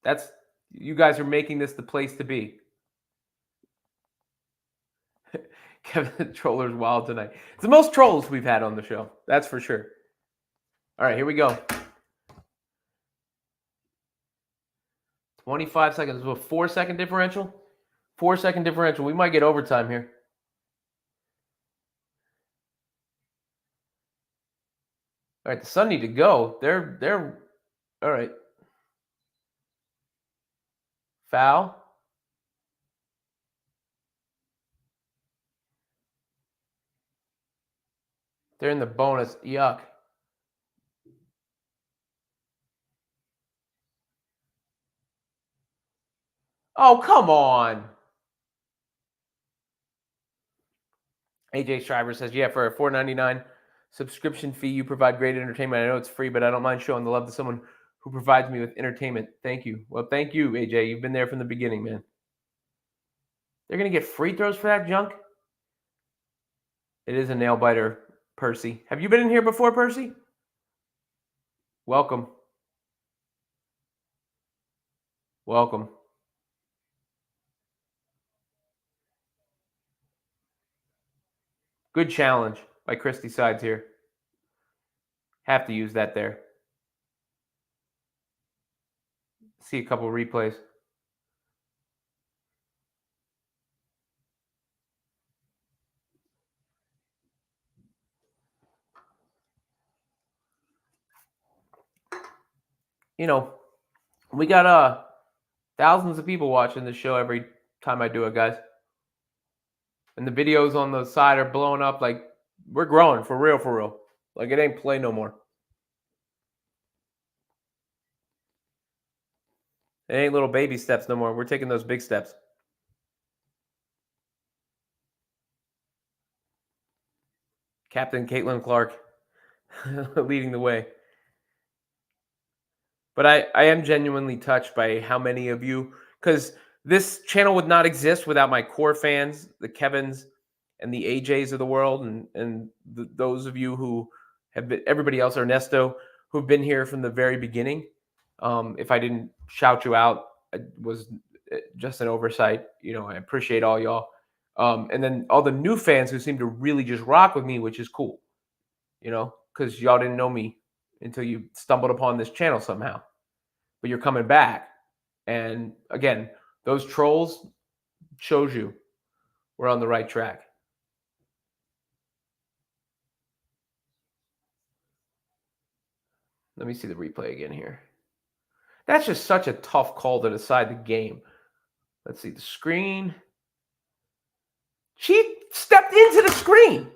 Speaker 1: That's you guys are making this the place to be. Kevin the Troller's wild tonight. It's the most trolls we've had on the show. That's for sure. All right, here we go. 25 seconds. A 4-second differential? 4-second differential. We might get overtime here. All right, the Sun need to go. They're all right. Foul. They're in the bonus. Yuck. Oh, come on. AJ Schreiber says, yeah, for a $4.99 subscription fee, you provide great entertainment. I know it's free, but I don't mind showing the love to someone who provides me with entertainment. Thank you. Well, thank you, AJ. You've been there from the beginning, man. They're going to get free throws for that junk? It is a nail biter, Percy. Have you been in here before, Percy? Welcome. Welcome. Good challenge by Christy Sides here. Have to use that there. See a couple replays. You know, we got thousands of people watching this show every time I do it, guys. And the videos on the side are blowing up. Like, we're growing for real, for real. Like, it ain't play no more. It ain't little baby steps no more. We're taking those big steps. Captain Caitlin Clark leading the way. But I am genuinely touched by how many of you, because this channel would not exist without my core fans, the Kevins and the AJs of the world, and those of you who have been, everybody else, Ernesto, who've been here from the very beginning. If I didn't shout you out, it was just an oversight. You know, I appreciate all y'all. And then all the new fans who seem to really just rock with me, which is cool, you know, because y'all didn't know me until you stumbled upon this channel somehow. But you're coming back. And again, those trolls shows you we're on the right track. Let me see the replay again here. That's just such a tough call to decide the game. Let's see the screen. She stepped into the screen.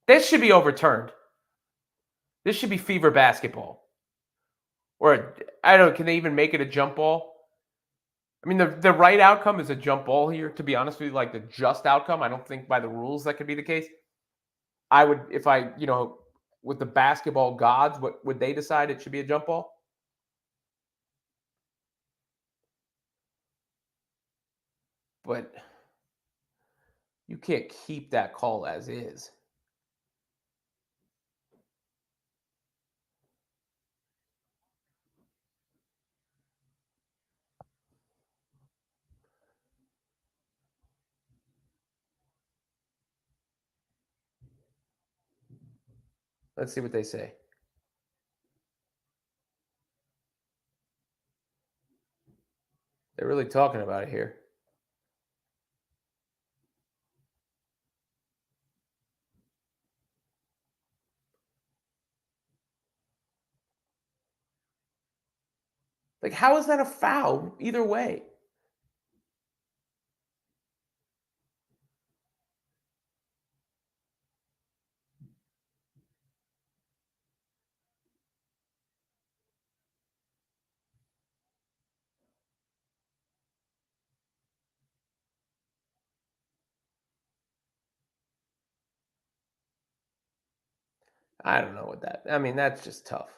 Speaker 1: This should be overturned. This should be fever basketball. Or, I don't know, can they even make it a jump ball? I mean, the right outcome is a jump ball here, to be honest with you, like the just outcome. I don't think by the rules that could be the case. I would, if I, you know, with the basketball gods, what would they decide it should be a jump ball? But you can't keep that call as is. Let's see what they say. They're really talking about it here. Like, how is that a foul either way? I don't know what that. I mean, that's just tough.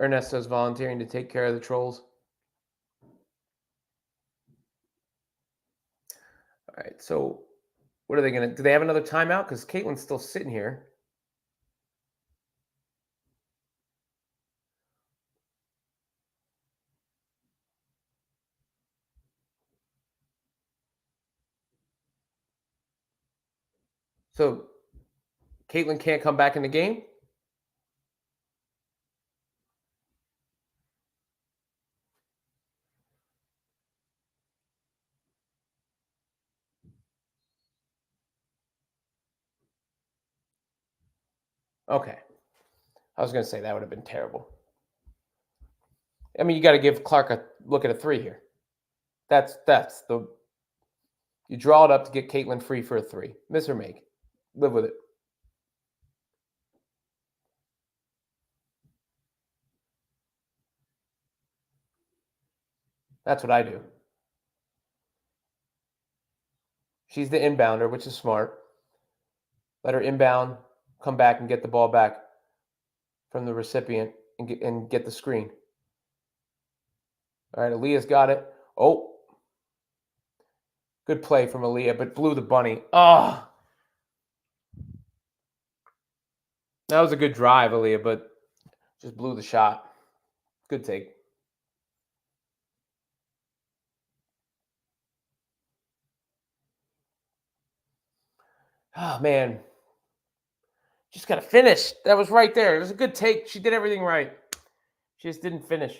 Speaker 1: Ernesto's volunteering to take care of the trolls. All right, so what are they going to do? They have another timeout? Because Caitlin's still sitting here. So Caitlin can't come back in the game? Okay. I was going to say that would have been terrible. I mean, you got to give Clark a look at a 3 here. That's the you draw it up to get Caitlin free for a 3. Miss or make. Live with it. That's what I do. She's the inbounder, which is smart. Let her inbound, come back and get the ball back from the recipient and get the screen. All right, Aaliyah's got it. Oh, good play from Aaliyah, but blew the bunny. Oh, that was a good drive, Aaliyah, but just blew the shot. Good take. Oh, man. Just got to finish. That was right there. It was a good take. She did everything right. She just didn't finish.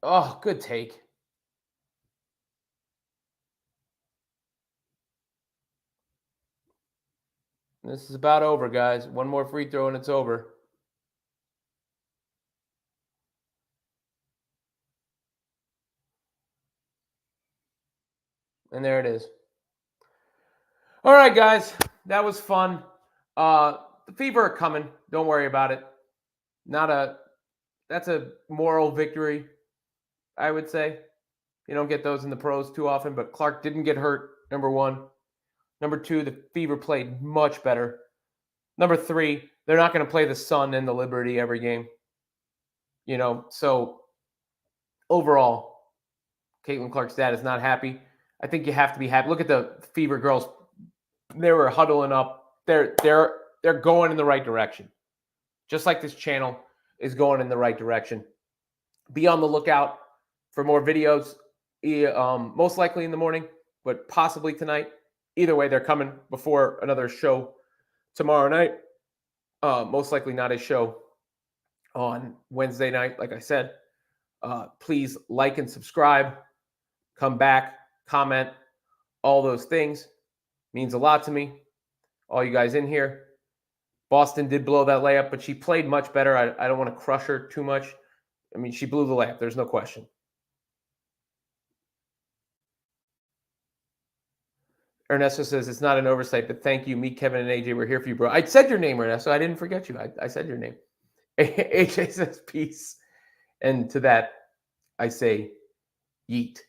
Speaker 1: Oh, good take. This is about over, guys. One more free throw and it's over. And there it is. All right, guys. That was fun. The Fever are coming. Don't worry about it. That's a moral victory, I would say. You don't get those in the pros too often, but Clark didn't get hurt, number 1. Number 2, the Fever played much better. Number 3, they're not going to play the Sun and the Liberty every game. So overall, Caitlin Clark's dad is not happy. I think you have to be happy. Look at the Fever girls. They were huddling up. They're going in the right direction. Just like this channel is going in the right direction. Be on the lookout for more videos, most likely in the morning, but possibly tonight. Either way, they're coming before another show tomorrow night. Most likely not a show on Wednesday night, like I said. Please like and subscribe. Come back, comment, all those things. Means a lot to me. All you guys in here. Boston did blow that layup, but she played much better. I don't want to crush her too much. I mean, she blew the layup. There's no question. Ernesto says it's not an oversight, but thank you. Me, Kevin, and AJ, we're here for you, bro. I said your name, Ernesto. I didn't forget you. I said your name. AJ says peace. And to that, I say yeet.